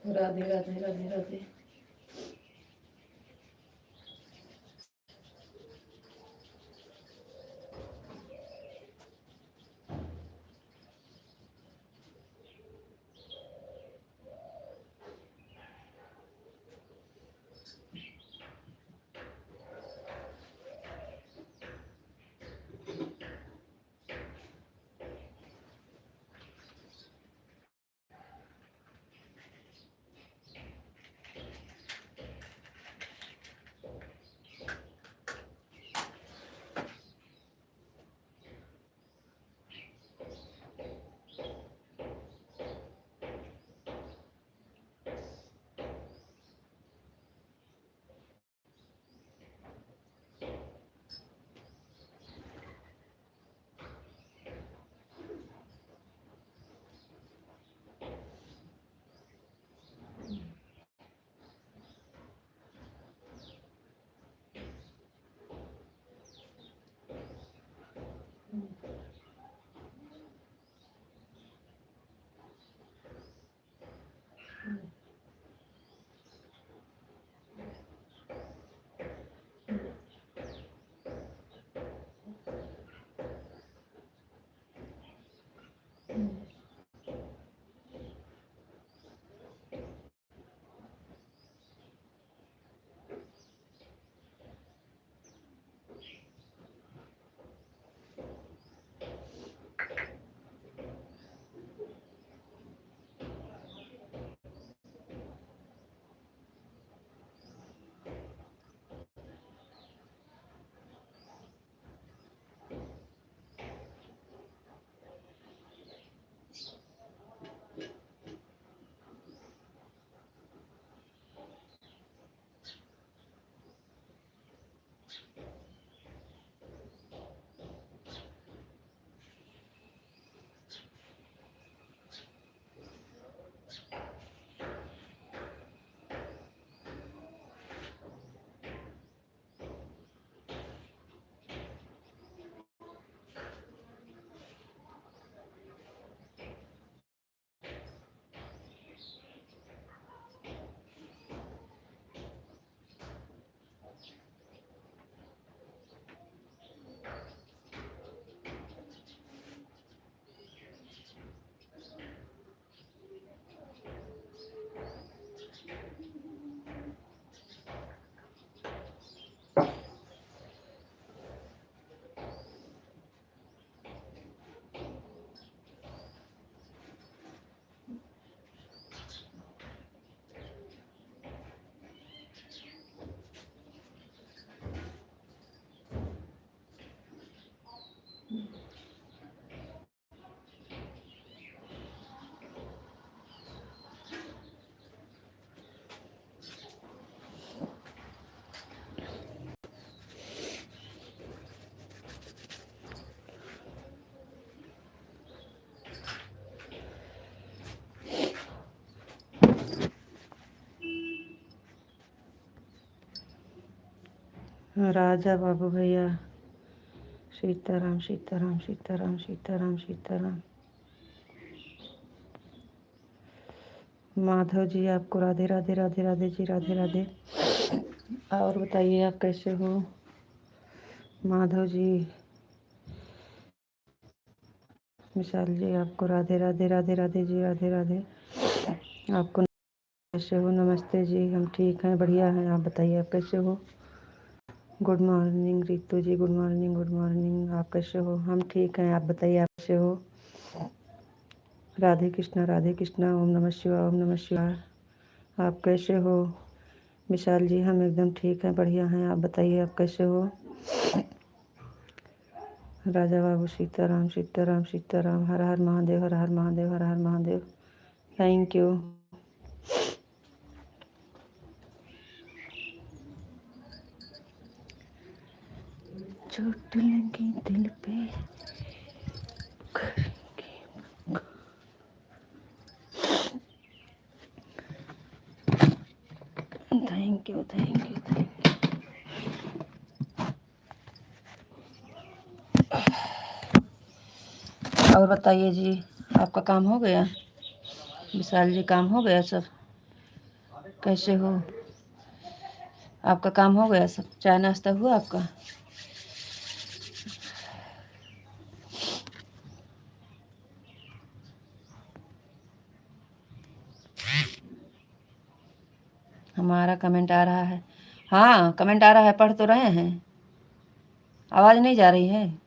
राधे राधे राधे राधे। राजा बाबू भैया, सीताराम सीताराम सीताराम सीताराम सीताराम। माधव जी आपको राधे राधे राधे राधे जी, राधे राधे। और बताइए आप कैसे हो माधव जी। विशाल जी आपको राधे राधे राधे राधे जी, राधे राधे। आपको कैसे हो? नमस्ते जी, हम ठीक हैं, बढ़िया हैं। आप बताइए आप कैसे हो? गुड मॉर्निंग रितु जी, गुड मॉर्निंग गुड मॉर्निंग। आप कैसे हो? हम ठीक हैं, आप बताइए आप कैसे हो? राधे कृष्णा, ओम नमः शिवाय, ओम नमः शिवाय। आप कैसे हो? विशाल जी हम एकदम ठीक हैं, बढ़िया हैं। आप बताइए आप कैसे हो? राजा बाबू सीताराम सीताराम सीताराम। हर हर महादेव, हर हर महादेव, हर हर महादेव। Thank you. चोट लगी दिल पे thank you thank you thank you. और बताइए जी, आपका काम हो गया? विशाल जी काम हो गया सब? कैसे हो? आपका काम हो गया सब? चाय नाश्ता हुआ आपका? हमारा कमेंट आ रहा है। हाँ, कमेंट आ रहा है, पढ़ तो रहे हैं। आवाज़ नहीं जा रही है?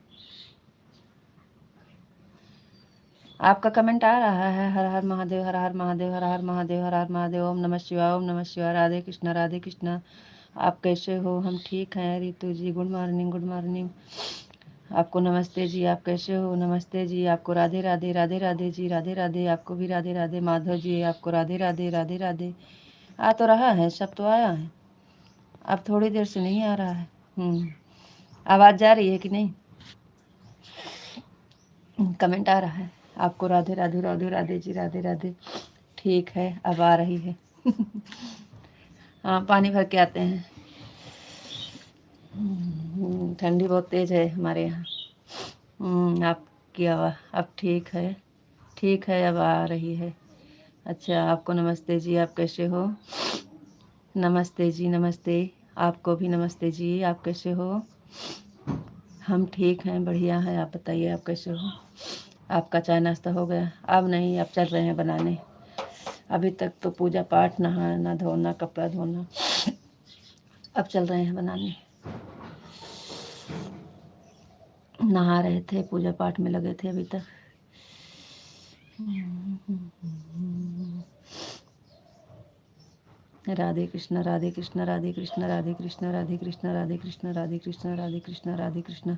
आपका कमेंट आ रहा है। हर हर महादेव, हर हर महादेव, हर हर महादेव, हर हर महादेव, ओम नमः शिवाय, ओम नमः शिवाय, राधे कृष्णा, राधे कृष्णा। आप कैसे हो? हम ठीक हैं। रितु जी गुड मॉर्निंग, गुड मॉर्निंग। आपको नमस्ते जी, आप कैसे हो? नमस्ते जी, आपको राधे राधे, राधे राधे जी, राधे राधे, आपको भी राधे राधे। माधव जी आपको राधे राधे, राधे राधे। आ तो रहा है, सब तो आया है, अब थोड़ी देर से नहीं आ रहा है। आवाज़ जा रही है कि नहीं? कमेंट आ रहा है। आपको राधे राधे, राधे राधे जी, राधे राधे। ठीक है, अब आ रही है। हाँ, पानी भर के आते हैं। ठंडी बहुत तेज़ है हमारे यहाँ। आपकी आवाज़ अब ठीक है, ठीक है, अब आ रही है। अच्छा, आपको नमस्ते जी, आप कैसे हो? नमस्ते जी, नमस्ते। आपको भी नमस्ते जी, आप कैसे हो? हम ठीक हैं, बढ़िया हैं। आप बताइए, आप कैसे हो? आपका चाय नाश्ता हो गया? अब नहीं, अब चल रहे हैं बनाने। अभी तक तो पूजा पाठ, नहाना धोना, कपड़ा धोना, अब चल रहे हैं बनाने। नहा रहे थे, पूजा पाठ में लगे थे अभी तक। Radhe Krishna, Radhe Krishna, Radhe Krishna, Radhe Krishna, Radhe Krishna, Radhe Krishna, Radhe Krishna, Radhe Krishna, Radhe Krishna.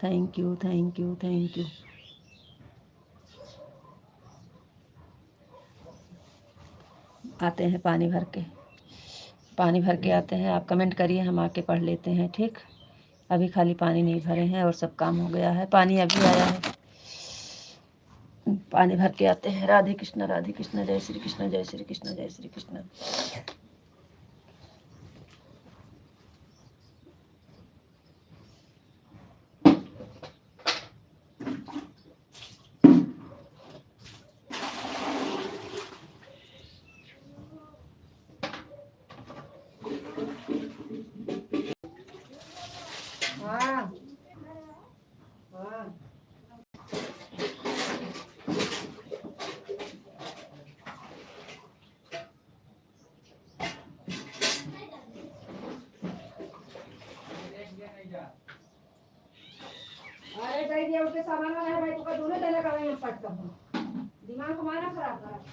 Thank you, thank you, thank you. आते हैं पानी भर के, पानी भर के आते हैं। आप कमेंट करिए, हम आके पढ़ लेते हैं, ठीक? अभी खाली पानी नहीं भरे हैं और सब काम हो गया है। पानी अभी आया है, पानी भर के आते हैं। राधे कृष्ण, राधे कृष्ण, जय श्री कृष्ण, जय श्री कृष्ण, जय श्री कृष्ण। हाँ हाँ, अरे भाई ये उसके सामान वाला है भाई, तो दोनों जने का मैं पट कर दिमाग को मारा खराब करा।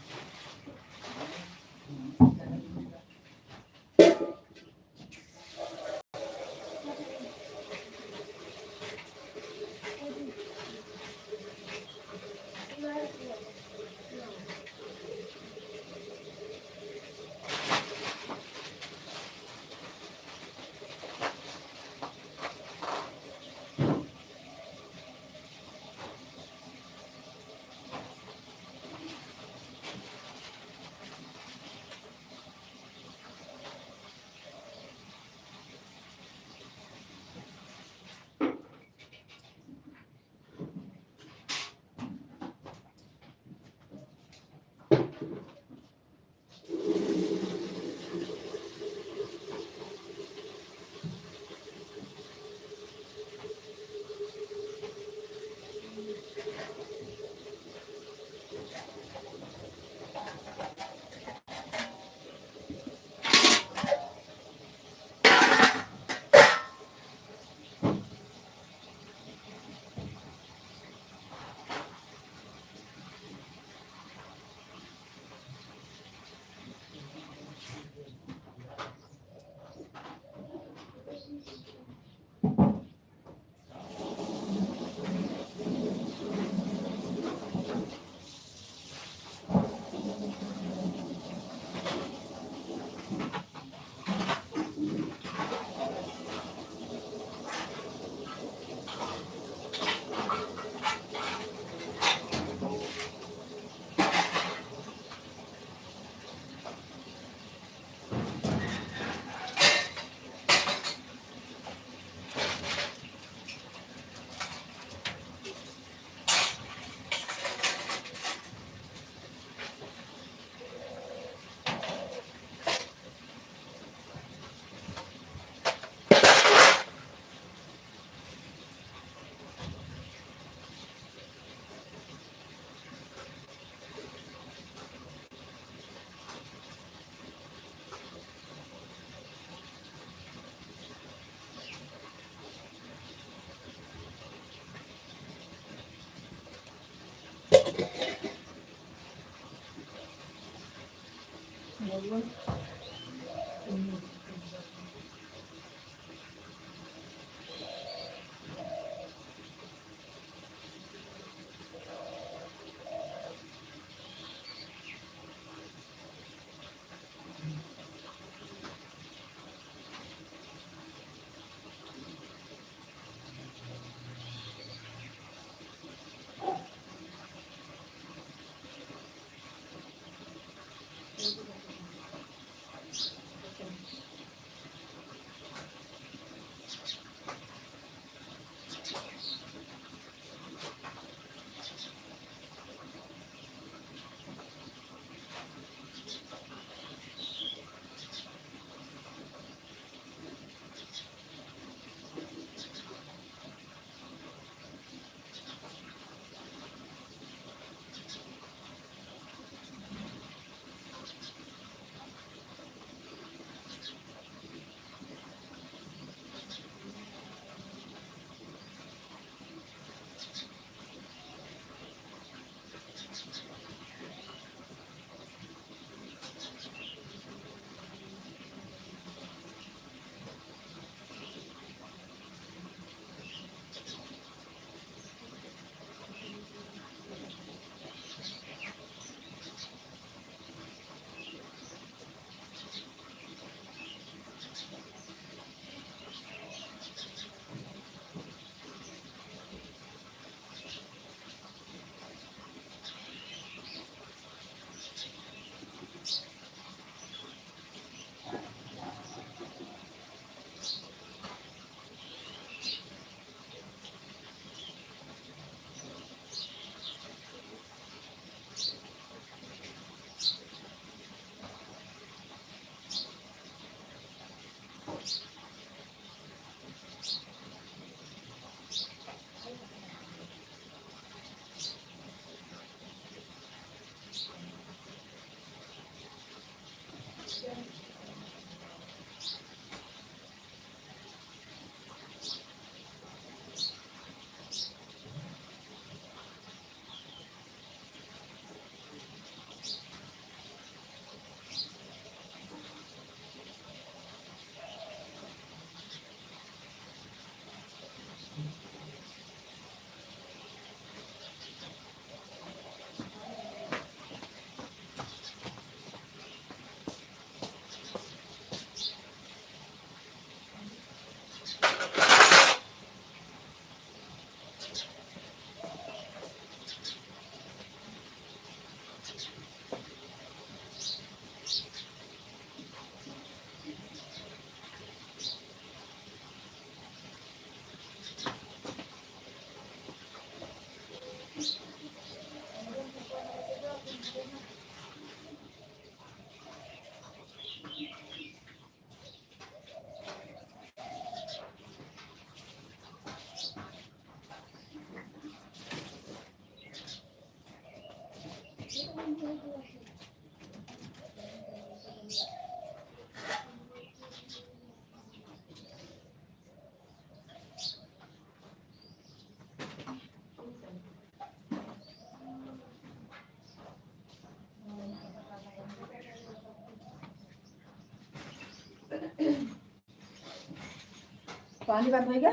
पानी बंद हो गया।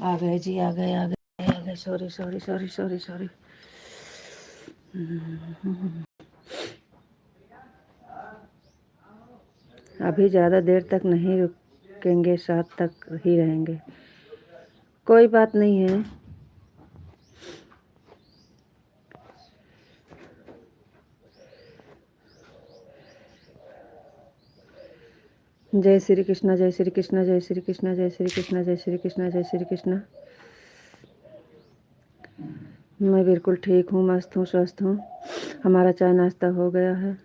आ गए जी, आ गए आ गए आ गए। Sorry sorry sorry sorry sorry. अभी ज़्यादा देर तक नहीं रुकेंगे, 7 तक ही रहेंगे। कोई बात नहीं है। जय श्री कृष्णा, जय श्री कृष्णा, जय श्री कृष्णा, जय श्री कृष्णा, जय श्री कृष्णा, जय श्री कृष्णा। मैं बिल्कुल ठीक हूँ, मस्त हूँ, स्वस्थ हूँ। हमारा चाय नाश्ता हो गया है।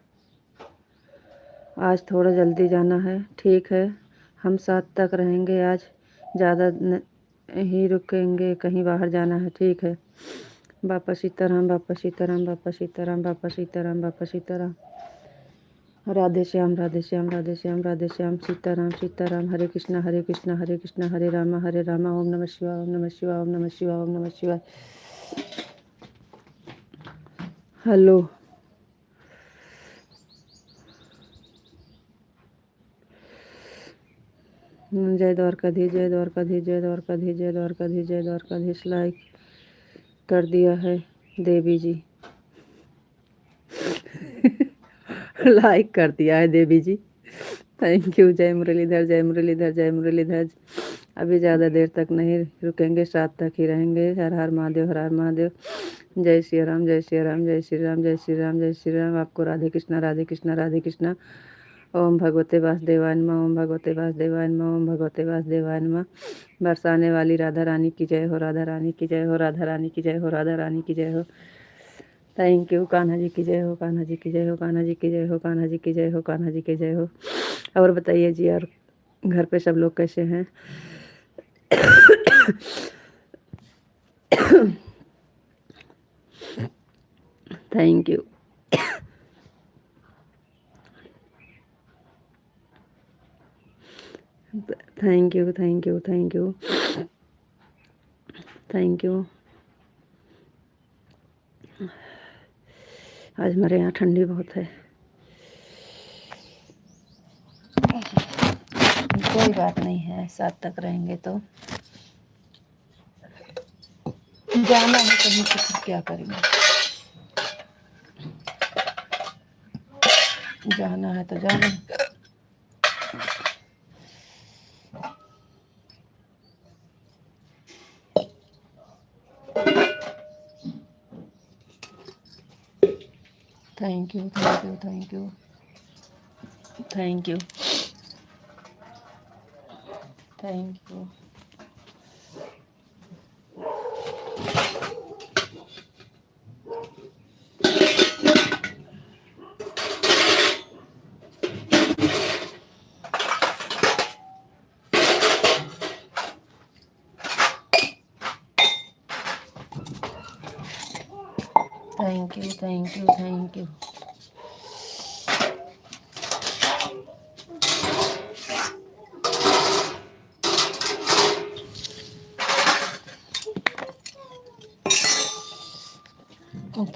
आज थोड़ा जल्दी जाना है। ठीक है, हम 7 तक रहेंगे आज, ज़्यादा ही रुकेंगे, कहीं बाहर जाना है। ठीक है। बापा सीताराम, बापा सीताराम, बापा सीताराम, बापा सीताराम, बापा सीताराम। राधे श्याम, राधे श्याम, राधे श्याम, राधे श्याम। सीताराम, सीताराम। हरे कृष्णा, हरे कृष्णा, हरे कृष्णा, हरे रामा, हरे रामा। ओम नमः शिवाय, ओम नमः शिवाय, ओम नमः शिवाय, ओम नमः शिवाय। हेलो। जय द्वारकाधीश, जय द्वारकाधीश, जय द्वारकाधीश, जय द्वारकाधीश, जय द्वारकाधीश। लाइक कर दिया है देवी जी। लाइक कर दिया है देवी जी। Thank you. जय मुरलीधर, जय मुरलीधर, जय मुरलीधर। अभी ज़्यादा देर तक नहीं रुकेंगे, 7 तक ही रहेंगे। हर हर महादेव, हर हर महादेव। जय श्री राम, जय श्री राम, जय श्री राम, जय श्री राम, जय श्री राम। आपको राधे कृष्णा, राधे कृष्णा, राधे कृष्णा। ओम भगवते वासुदेवाय नमः, ओम भगवते वासुदेवाय नमः, ओम भगवते वासुदेवाय नमः। बरसाने वाली राधा रानी की जय हो, राधा रानी की जय हो, राधा रानी की जय हो, राधा रानी की जय हो। Thank you. कान्हा जी की जय हो, कान्हा जी की जय हो, कान्हा जी की जय हो, कान्हा जी की जय हो, कान्हा जी की जय हो। और बताइए जी, और घर पे सब लोग कैसे हैं? Thank you. Thank you, thank you, thank you, thank you. आज हमारे यहाँ ठंडी बहुत है। कोई बात नहीं है, 7 तक रहेंगे तो जाना है कहीं तो फिर क्या करेंगे। जाना है तो जाना है। Thank you, thank you, thank you, thank you, thank you. Thank you, thank you, thank you.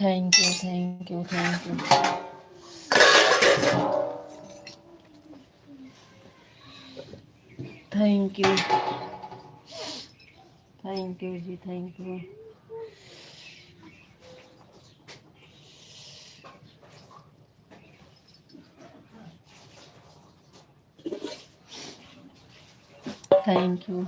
Thank you, thank you, thank you. Thank you, thank you ji, thank you. Thank you.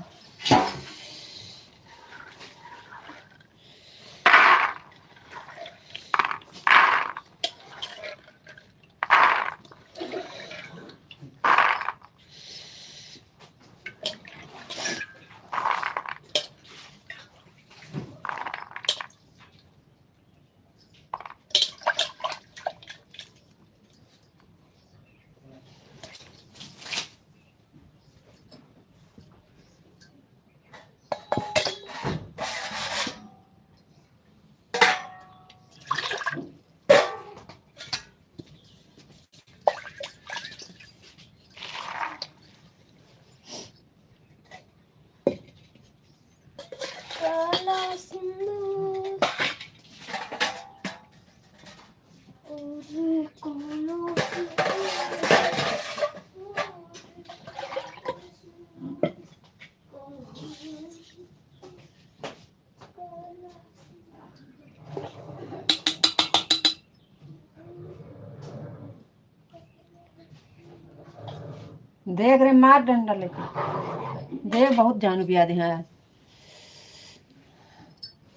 देख रहे मार डंडा लेके देख बहुत जानू बिया दे आज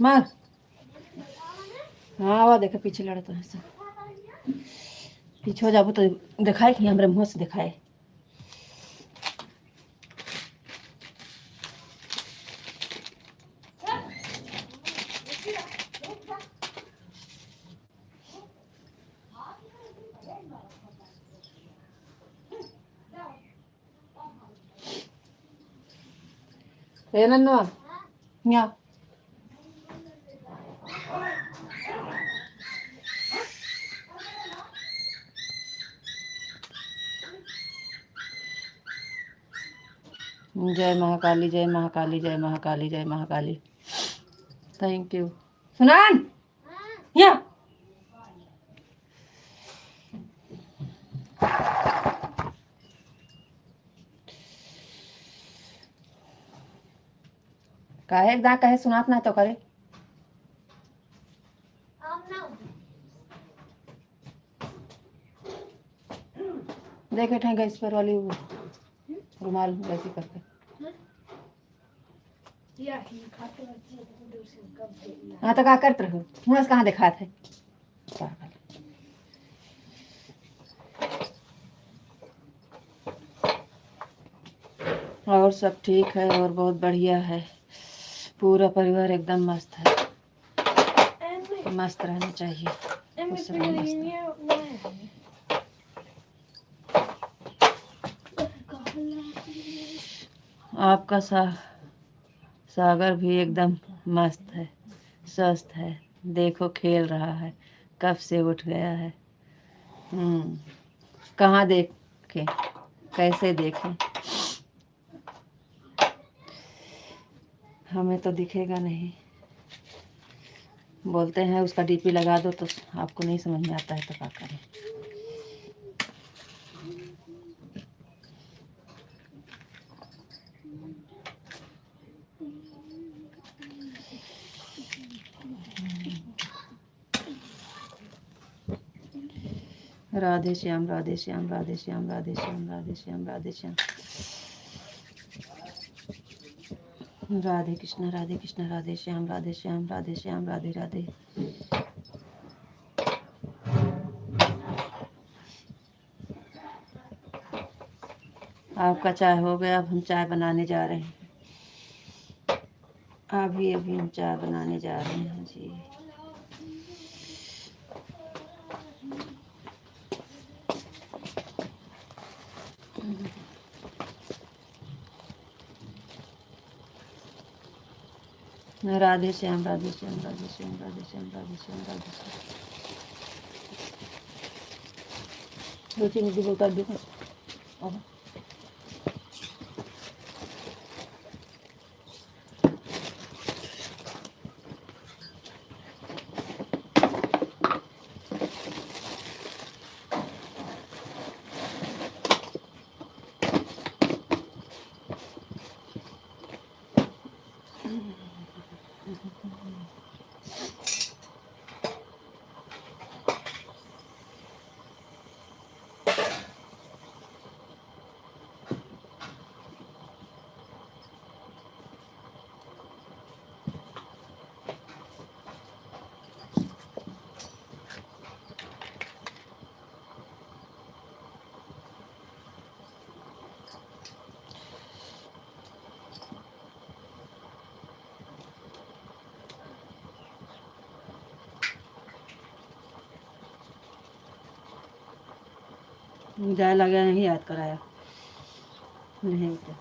मार। हाँ वो देखे पीछे लड़ता है सब पीछे हो जाबो तो दिखाए कि हमारे मुँह से दिखाए। नन्नू यहाँ जय महाकाली जय महाकाली जय महाकाली जय महाकाली। थैंक यू सुनान यहाँ काहे एकदा कहे सुनात ना तो करे देखे ठेंगा इस पर वाली वो रुमाल वैसी करके हाँ तो क्या करते रहो मुँह से कहाँ दिखा थे और सब ठीक है और बहुत बढ़िया है पूरा परिवार एकदम मस्त है मस्त रहना चाहिए खुश रहना मस्त। आपका सागर भी एकदम मस्त है स्वस्थ है देखो खेल रहा है कब से उठ गया है। कहाँ देखे कैसे देखें हमें तो दिखेगा नहीं बोलते हैं उसका डीपी लगा दो तो आपको नहीं समझ में आता है तो क्या करें। राधे श्याम राधे श्याम राधे श्याम राधे श्याम राधे श्याम राधे श्याम राधे कृष्ण राधे श्याम राधे श्याम राधे श्याम राधे राधे। आपका चाय हो गया अब हम चाय बनाने जा रहे हैं अभी अभी हम चाय बनाने जा रहे हैं जी। राधे श्याम राधे श्याम राधे श्याम राधे श्याम राधे श्याम राधे श्याम। दो तीन दी बोलता देखो जाए लगा नहीं याद कराया नहीं तो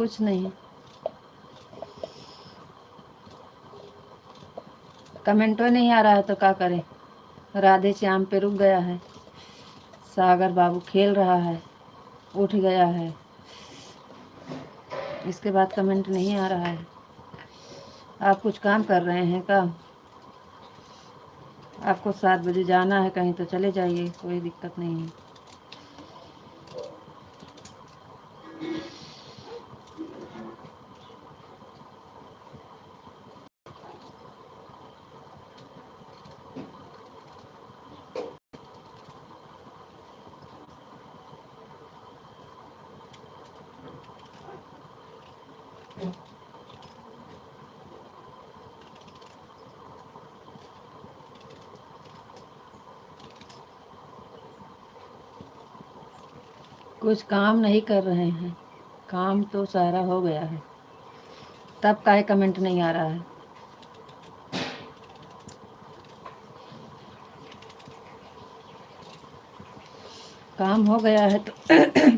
कुछ नहीं, कमेंटो नहीं आ रहा है तो क्या करें। राधे श्याम पे रुक गया है। सागर बाबू खेल रहा है, उठ गया है, इसके बाद कमेंट नहीं आ रहा है। आप कुछ काम कर रहे हैं क्या? आपको 7 बजे जाना है कहीं तो चले जाइए, कोई दिक्कत नहीं है। कुछ काम नहीं कर रहे हैं, काम तो सारा हो गया है, तब काहे कमेंट नहीं आ रहा है। काम हो गया है तो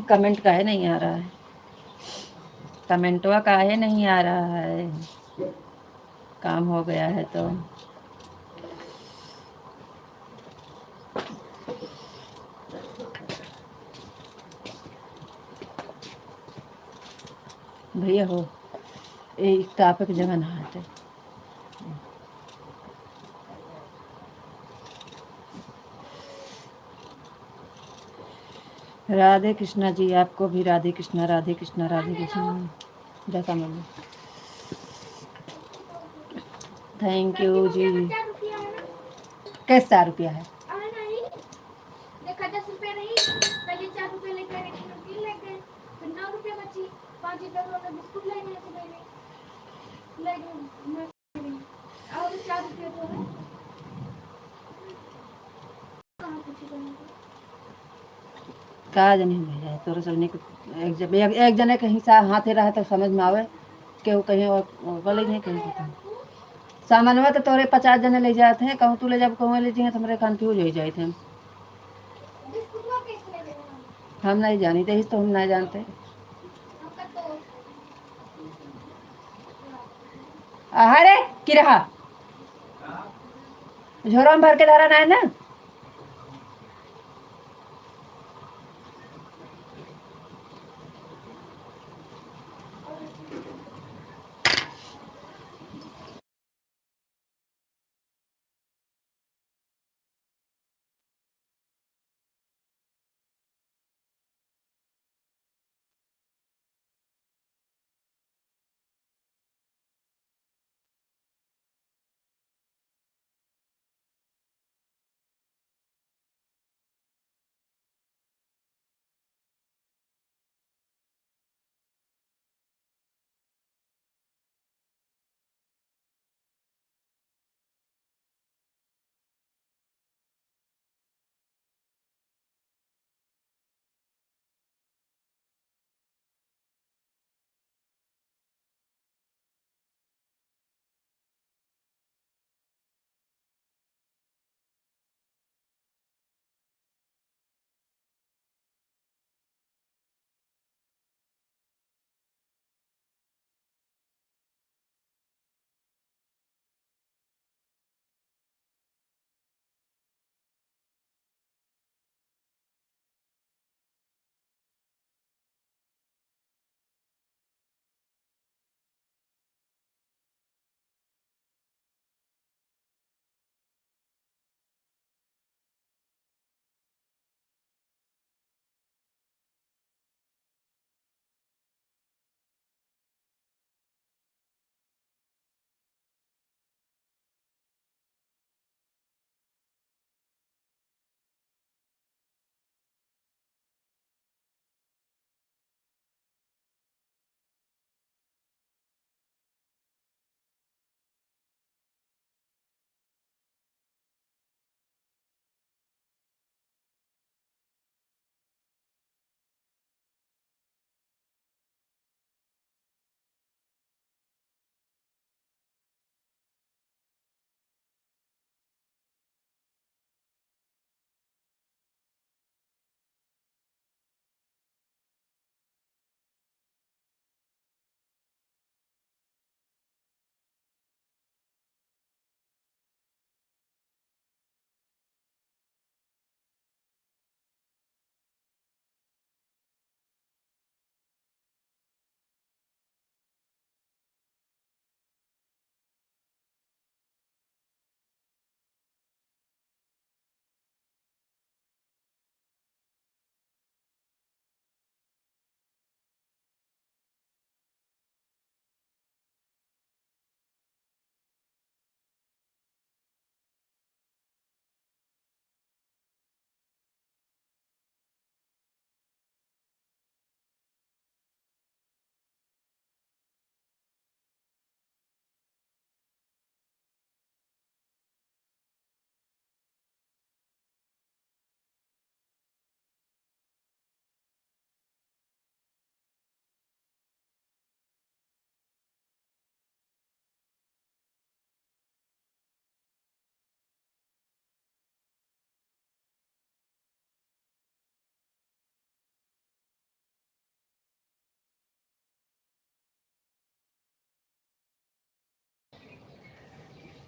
कमेंट काहे नहीं आ रहा है, कमेंटवा काहे नहीं आ रहा है। काम हो गया है तो भैया हो एक ताप की जगह नहाते। राधे कृष्णा जी, आपको भी राधे कृष्णा, राधे कृष्णा, राधे कृष्णा। जैसा मम्मी, थैंक यू जी। कैसे 4 रुपया है? देखा 10 रुपया नहीं, पहले 4 रुपया लेकर एक नमकीन ले गए, फिर 9 रुपया बची, 5 रुपया वाला बिस्कुट ले गए से पहले ले गए, और 4 रुपया तो है कहाँ पूछी का नहीं भेजा है तोरे चलने को। एक जने के हिस्सा हाथे रहा तो समझ में आवे, केहू कहीं और बोले नहीं कहीं पता सामानवा तो तोरे 50 जने ले जाते हैं, कहूँ तू ले जा कहूँ ले जाए तो हमारे कन्फ्यूज हो जाते हैं। हम नहीं जानी थे, तो हम नहीं जानते। अरे की रहा झोरा में भर के धारा ना है ना।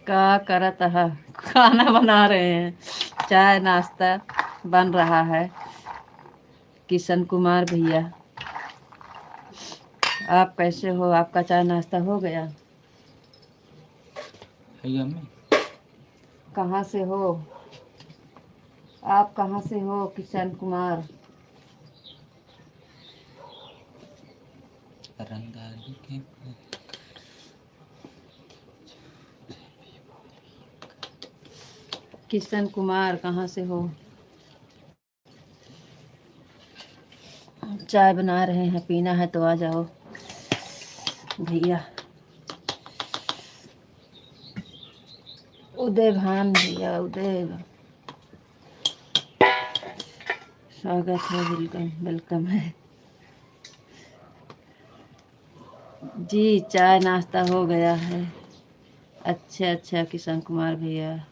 क्या करत है? खाना बना रहे हैं, चाय नाश्ता बन रहा है। किशन कुमार भैया, आप कैसे हो? आपका चाय नाश्ता हो गया? कहाँ से हो आप? कहाँ से हो किशन कुमार? किशन कुमार कहाँ से हो? चाय बना रहे हैं, पीना है तो आ जाओ भैया। उदय भान भैया, उदय, स्वागत है, वेलकम वेलकम है जी। चाय नाश्ता हो गया है। अच्छा अच्छा किशन कुमार भैया,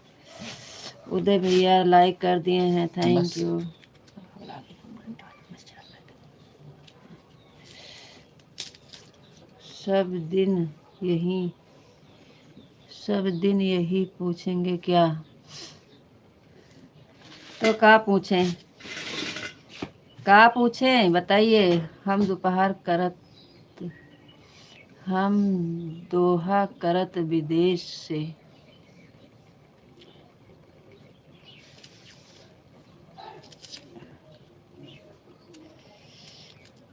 उदय भैया लाइक कर दिए हैं, थैंक यू। यही सब दिन यही पूछेंगे क्या? तो क्या पूछें? क्या पूछें बताइए। हम दोहा करत विदेश से।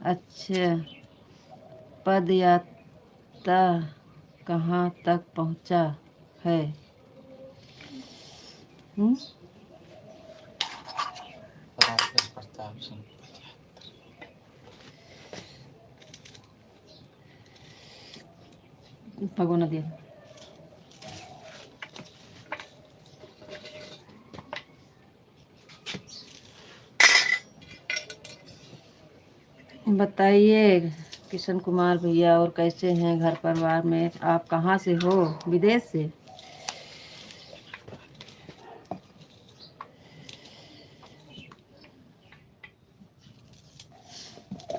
अच्छा, पद यात्रा कहाँ तक पहुँचा है? भगोना दिया। बताइए किशन कुमार भैया, और कैसे हैं घर परिवार में? आप कहाँ से हो? विदेश से?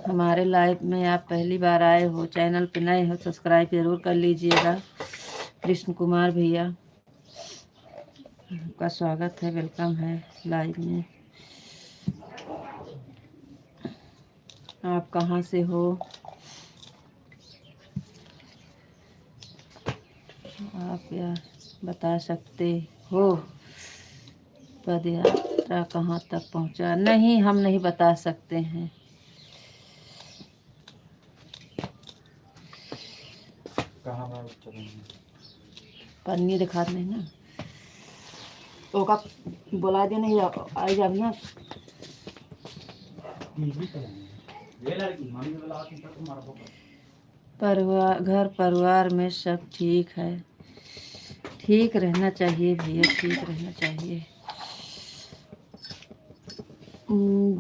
हमारे लाइव में आप पहली बार आए हो, चैनल पे नए हो, सब्सक्राइब जरूर कर लीजिएगा। कृष्ण कुमार भैया, आपका स्वागत है, वेलकम है लाइव में। आप कहाँ से हो? आप या बता सकते हो पद यात्रा कहाँ तक पहुँचा? नहीं, हम नहीं बता सकते हैं। पन्नी दिखा नहीं ना तो का बोला दे नहीं आई जा ना। घर परिवार में सब ठीक है? ठीक रहना चाहिए भैया, ठीक रहना चाहिए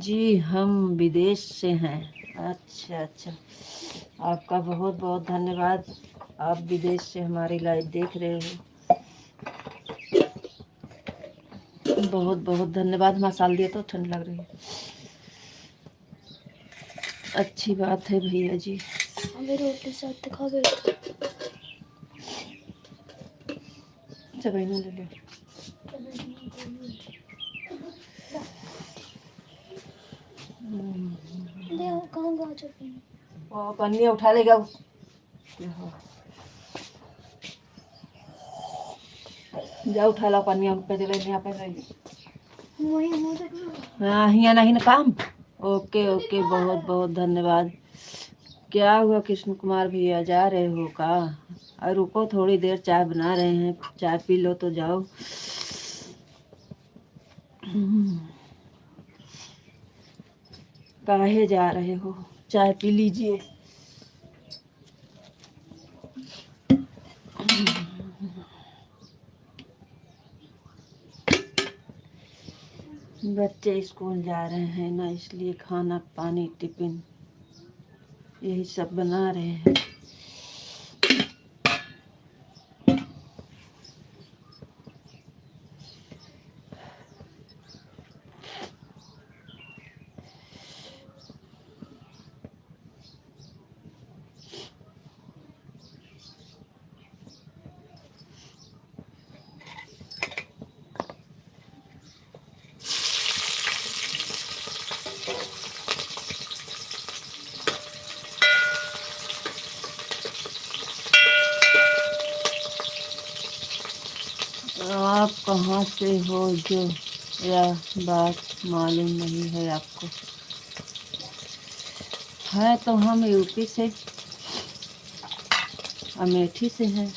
जी। हम विदेश से हैं। अच्छा अच्छा, आपका बहुत बहुत धन्यवाद। आप विदेश से हमारी लाइव देख रहे हो, बहुत बहुत धन्यवाद। मसाल दिए तो ठंड लग रही है। अच्छी बात है भैया जी। हमें रोटी साथ दिखा गए ले ले। पन्नी उठा लेगा। जा उठा ला पन्नी पे दे यहाँ पे हाँ, हिया नहीं ना काम। ओके ओके, बहुत बहुत धन्यवाद। क्या हुआ कृष्ण कुमार भैया, जा रहे हो का? और रुको थोड़ी देर, चाय बना रहे हैं, चाय पी लो तो जाओ। काहे जा रहे हो? चाय पी लीजिए। बच्चे स्कूल जा रहे हैं ना, इसलिए खाना पानी टिफिन यही सब बना रहे हैं। आप कहाँ से हो जो यह बात मालूम नहीं है आपको? है तो हम यूपी से, अमेठी से हैं।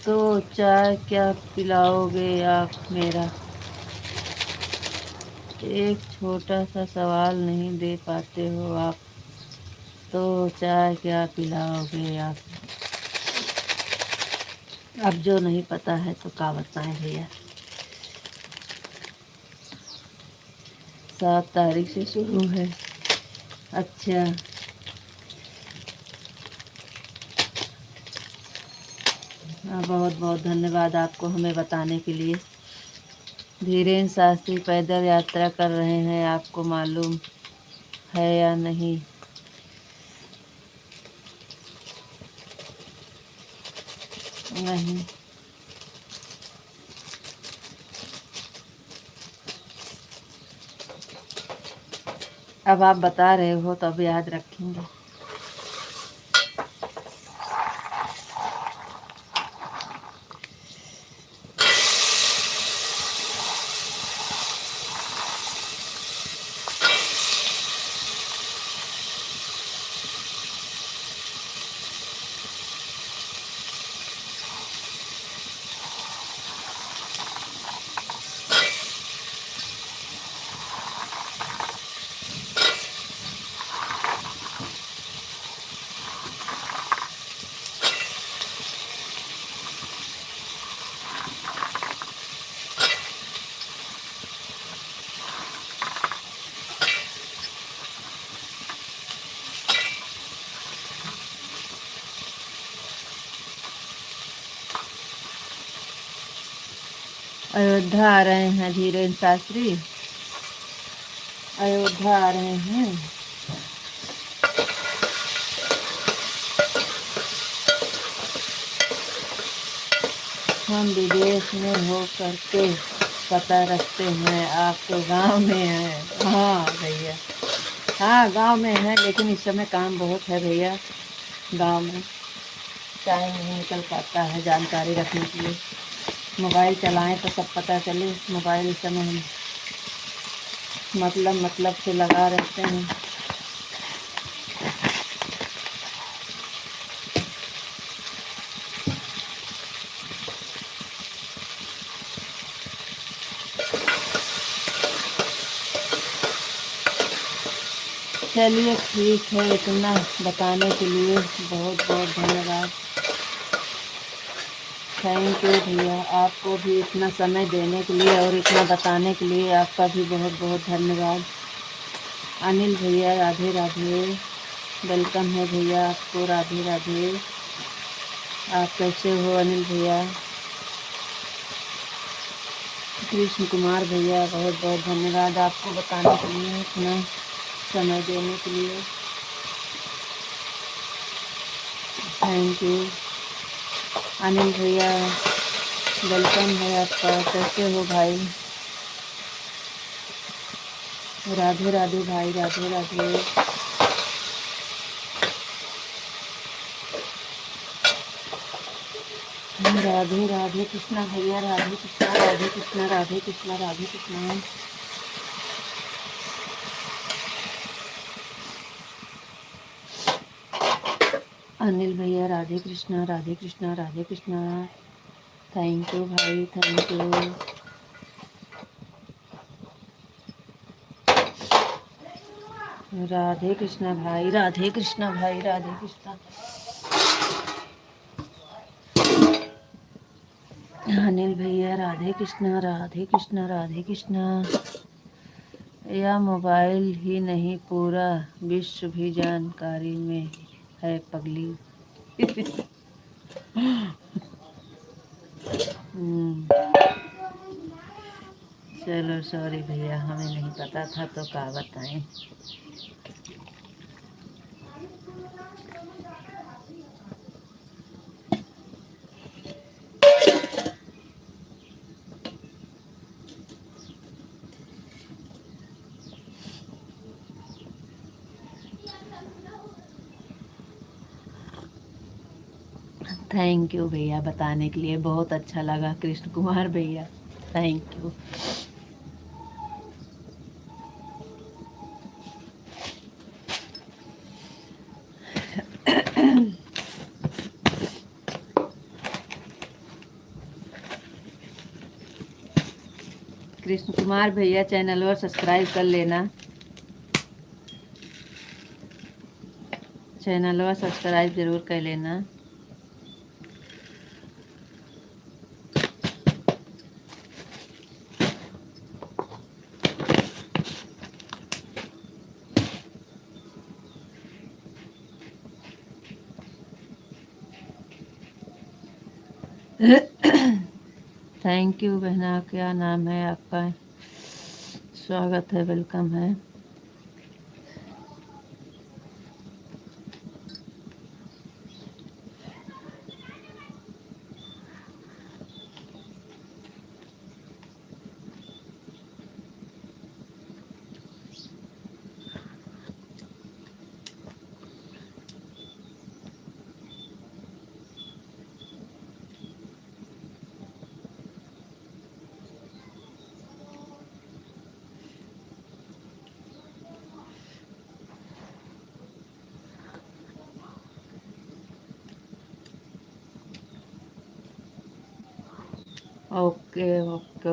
तो चाय क्या पिलाओगे आप मेरा? एक छोटा सा सवाल नहीं दे पाते हो आप, तो चाय क्या पिलाओगे आप? अब जो नहीं पता है तो क्या बताएं भैया। 7 तारीख से शुरू है। अच्छा, हाँ, बहुत बहुत धन्यवाद आपको हमें बताने के लिए। धीरेन्द्र शास्त्री पैदल यात्रा कर रहे हैं, आपको मालूम है या नहीं? नहीं। अब आप बता रहे हो तो अब याद रखेंगे। अयोध्या आ रहे हैं धीरेन्द्र शास्त्री, अयोध्या आ रहे हैं। हम विदेश में हो करके पता रखते हैं, आप तो गांव में हैं। हाँ भैया, हाँ गांव में है, लेकिन इस समय काम बहुत है भैया। गांव में टाइम नहीं निकल पाता है जानकारी रखने के लिए। मोबाइल चलाएं तो सब पता चले। मोबाइल इस समय हम मतलब से लगा रहते हैं। चलिए ठीक है, इतना बताने के लिए बहुत बहुत धन्यवाद। थैंक यू भैया, आपको भी इतना समय देने के लिए और इतना बताने के लिए आपका भी बहुत बहुत धन्यवाद। अनिल भैया राधे राधे, वेलकम है भैया आपको, राधे राधे। आप कैसे हो अनिल भैया? कृष्ण कुमार भैया बहुत बहुत धन्यवाद आपको बताने के लिए, इतना समय देने के लिए। थैंक यू अनिल भैया, वेलकम है आपका। कैसे हो भाई? राधे राधे भाई, राधे राधे। राधे राधे कृष्णा भैया, राधे कृष्णा, राधे कृष्णा, राधे कृष्णा, राधे कृष्णा। अनिल भैया राधे कृष्णा, राधे कृष्णा, राधे कृष्णा। थैंक यू भाई, थैंक यू। राधे कृष्णा भाई, राधे कृष्णा भाई, राधे कृष्णा। अनिल भैया राधे कृष्णा, राधे कृष्णा, राधे कृष्णा। यह मोबाइल ही नहीं, पूरा विश्व भी जानकारी में है पगली। चलो सॉरी भैया, हमें नहीं पता था तो क्या बताएं। थैंक यू भैया बताने के लिए, बहुत अच्छा लगा कृष्ण कुमार भैया, थैंक यू। कृष्ण कुमार भैया चैनल और सब्सक्राइब कर लेना, चैनल और सब्सक्राइब जरूर कर लेना। थैंक यू बहना, क्या नाम है आपका? स्वागत है, वेलकम है। Okay okay.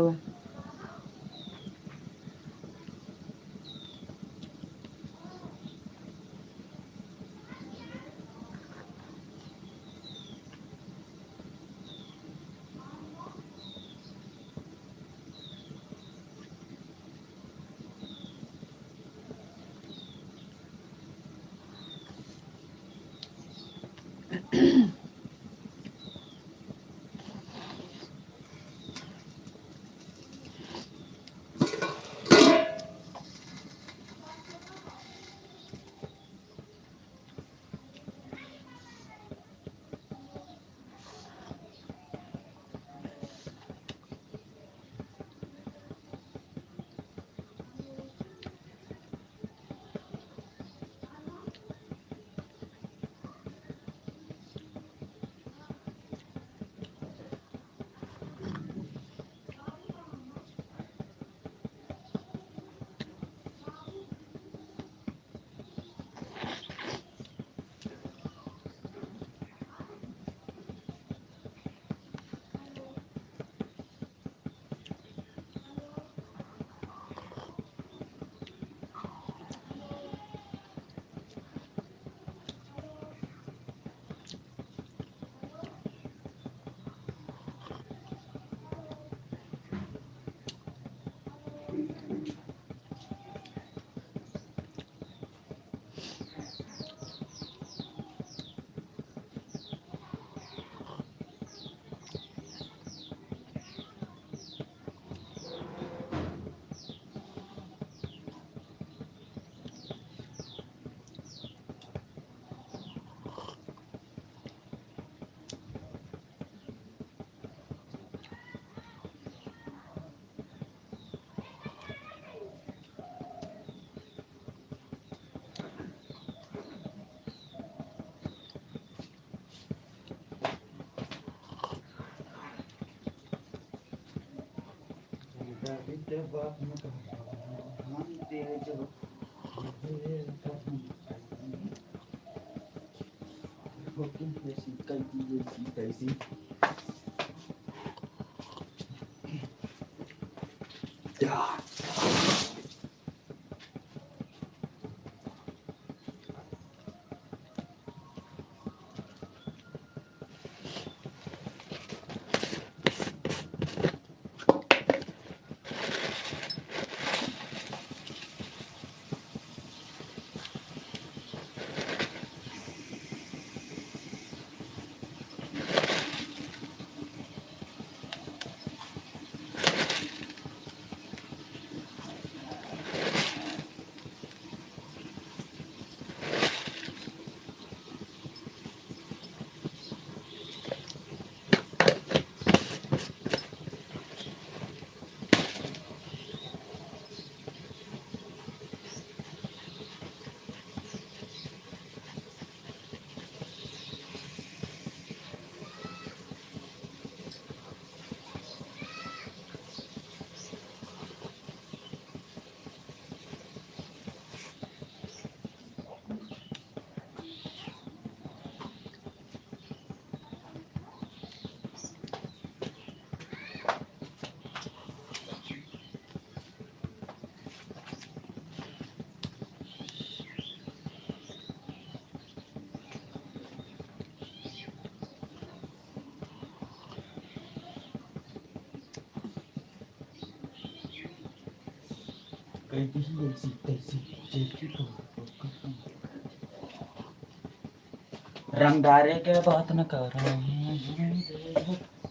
रंगदारे के बात न कर रहे हैं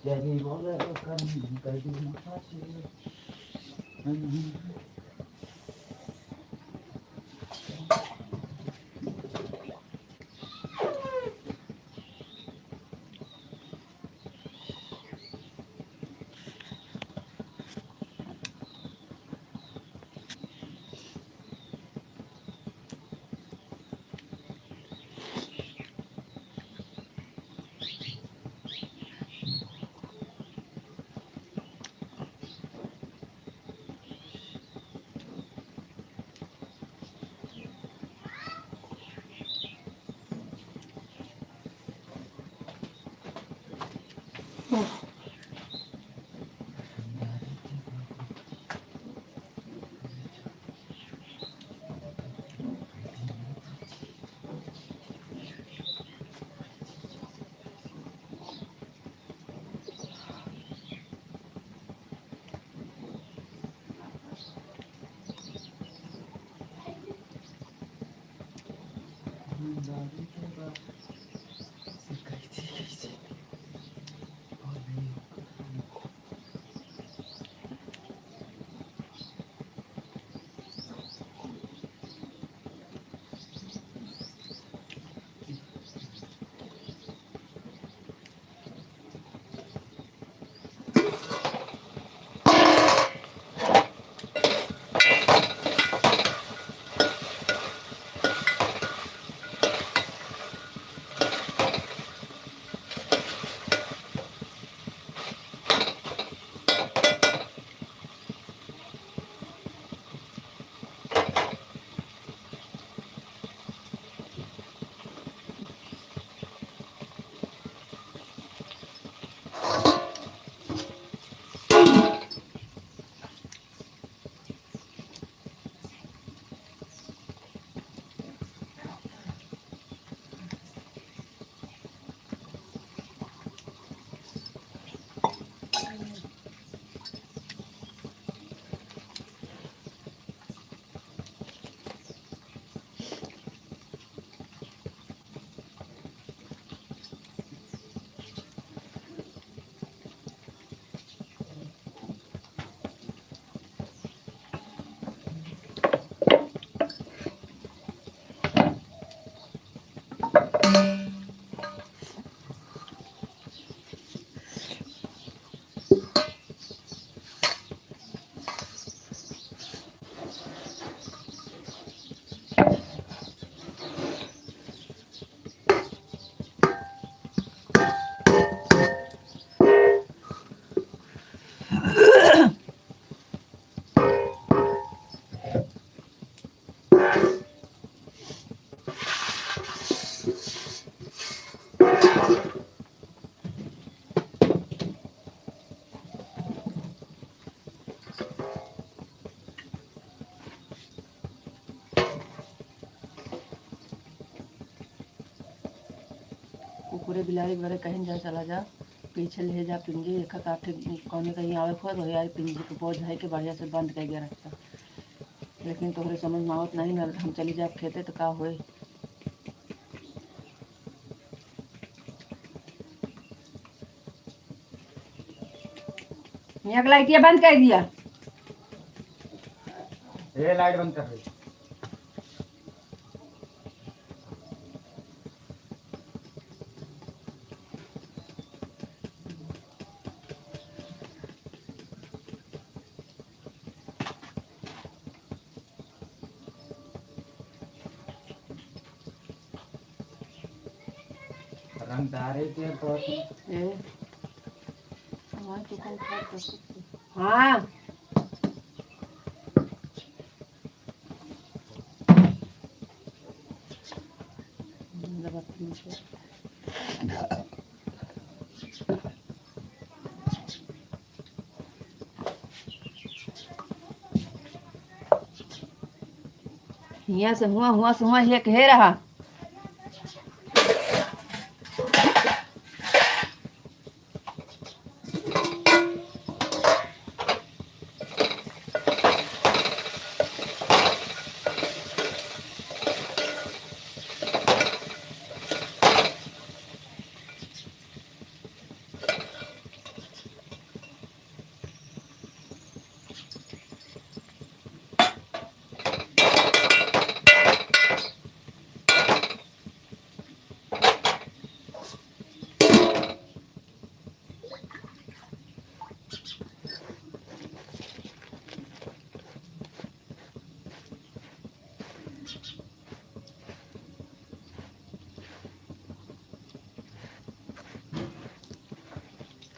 यदि बोले कर कुकुरे बिलाड़ी वगैरह कहीं जा चला जा पीछे ले जा पिंजी एक काठे कौने कहीं आवे खोर हो यार पिंजी के पौध है के बढ़िया से बंद कर गया रखता लेकिन तोहरे समझ में आवत नहीं ना हम चली जाए खेते तो का होए यहाँ का लाइटिया बंद कर दिया ये लाइट बंद कर रही रंगदारे के बात हाँ यहाँ से हुआ से हुआ एक है रहा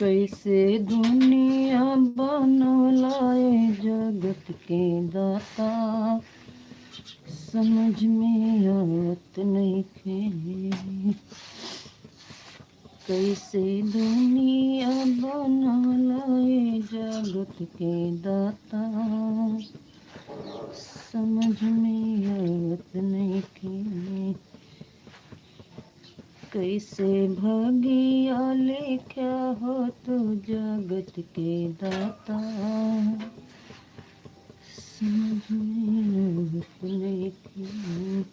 कैसे दुनिया बनलाए जगत के दाता, समझ में आवत नइखे। कैसे दुनिया बनलाए जगत के दाता, समझ में आवत नइखे। कैसे भगिया लेख्या हो तो जगत के दाता, समझ में आवत नइखे।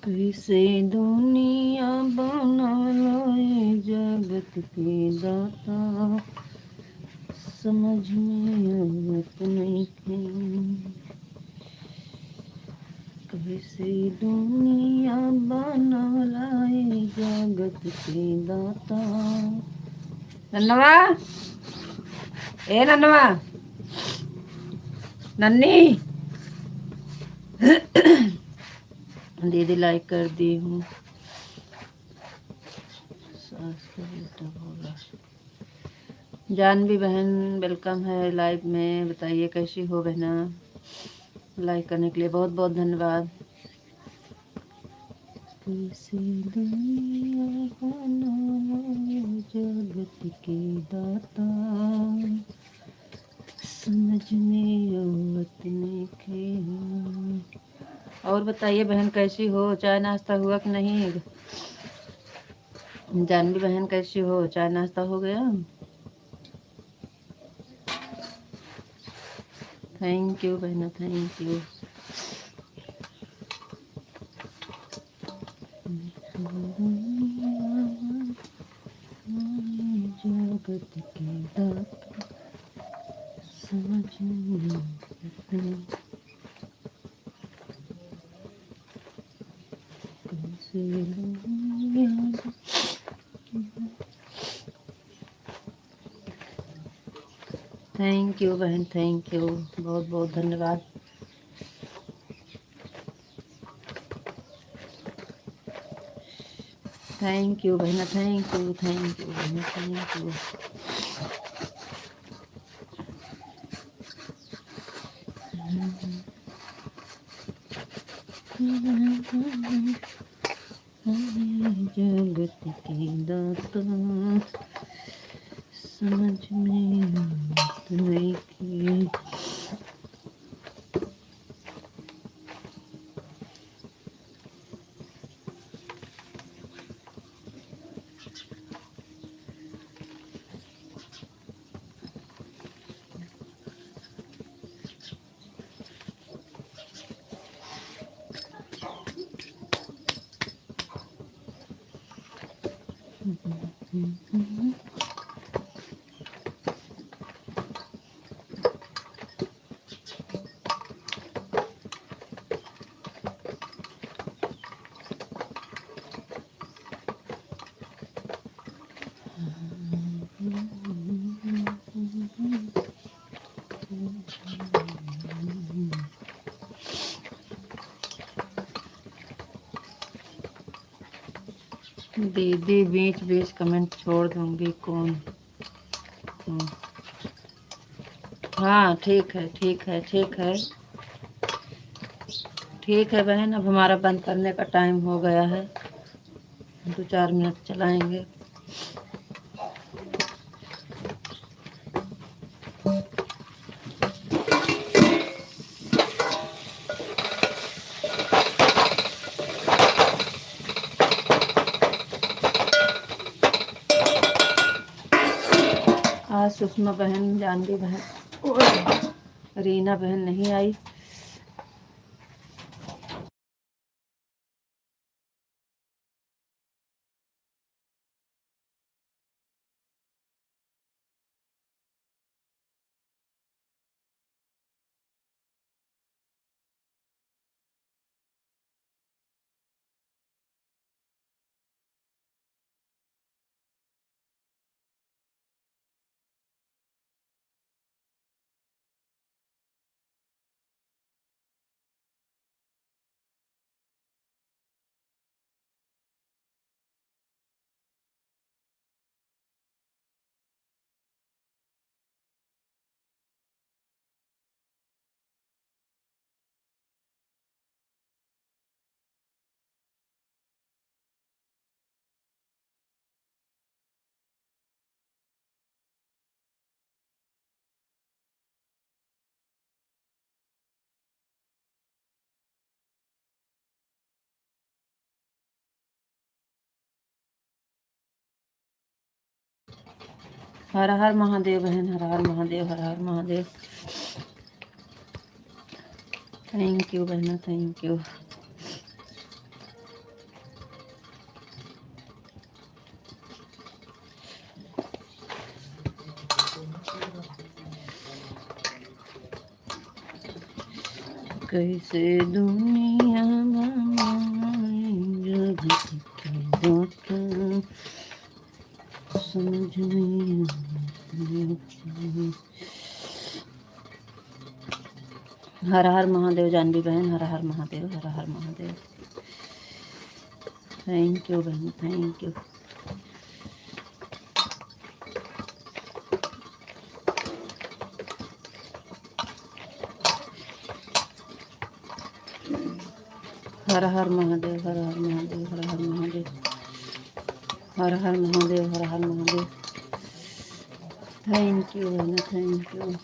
कैसे दुनिया बनलाए जगत के दाता, समझ में आवत नइखे। कैसे दुनिया बनलाए जगत के दाता। नन्नवा, ए नन्नवा, नन्नी दीदी लाइक कर दी हूँ। सास का बेटा बोला। जानवी बहन वेलकम है लाइव में। बताइए कैसी हो बहना। लाइक करने के लिए बहुत बहुत धन्यवाद। कैसे दुनिया बनाए जगत के दाता, समझ में आवत नइखे। और बताइए बहन कैसी हो, चाय नाश्ता हुआ कि नहीं। जानवी बहन कैसी हो, चाय नाश्ता हो गया। थैंक यू बहना, थैंक यू। जगत के दाता, समझ में आवत नइखे। कैसे दुनिया। थैंक यू बहन, थैंक यू, बहुत बहुत धन्यवाद। थैंक यू बहना, थैंक यू, थैंक यू बहना, थैंक यू। जगत के दाता, समझ में आवत नइखे। दीदी बीच बीच कमेंट छोड़ दूंगी कौन। हाँ ठीक है, ठीक है, ठीक है, ठीक है बहन। अब हमारा बंद करने का टाइम हो गया है, 2-4 मिनट चलाएंगे। आज सुषमा बहन, जानवी बहन, रीना बहन नहीं आई। हर हर महादेव बहन, हर हर महादेव, हर हर महादेव। थैंक यू बहना, थैंक यू। कैसे दुनिया बनाए जब तक समझ नहीं आती। हर हर महादेव जानवी बहन, हर हर महादेव, हर हर महादेव। थैंक यू बहन, thank you. Her Har Mahadev, Har Har Mahadev, Har Har Mahadev, Har Har Mahadev, Har Har Mahadev. Thank you बहन, थैंक यू।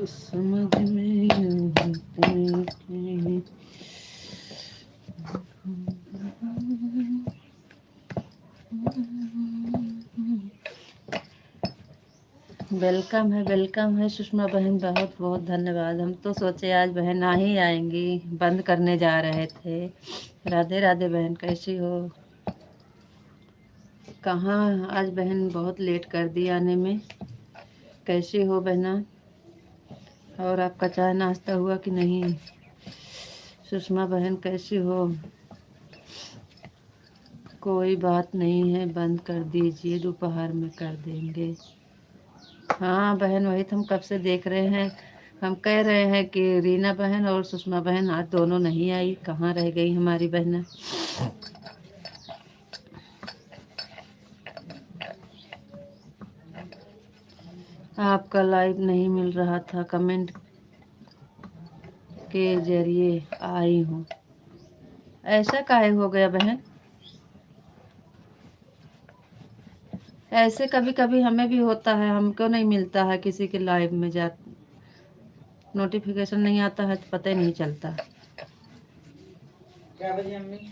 समझ में नहीं। वेलकम है सुषमा बहन, बहुत बहुत धन्यवाद। हम तो सोचे आज बहन आ ही आएंगी, बंद करने जा रहे थे। राधे राधे बहन, कैसी हो? कहाँ आज बहन बहुत लेट कर दी आने में। कैसी हो बहना? और आपका चाय नाश्ता हुआ कि नहीं? सुषमा बहन कैसी हो? कोई बात नहीं है, बंद कर दीजिए, दोपहर में कर देंगे। हाँ बहन, वही तो हम कब से देख रहे हैं। हम कह रहे हैं कि रीना बहन और सुषमा बहन आज दोनों नहीं आई, कहाँ रह गई हमारी बहना। आपका लाइव नहीं मिल रहा था, कमेंट के जरिए आई हूँ। ऐसा काहे हो गया बहन? ऐसे कभी कभी हमें भी होता है, हमको नहीं मिलता है किसी के लाइव में जा, नोटिफिकेशन नहीं आता है तो पता ही नहीं चलता। क्या बजे अम्मी?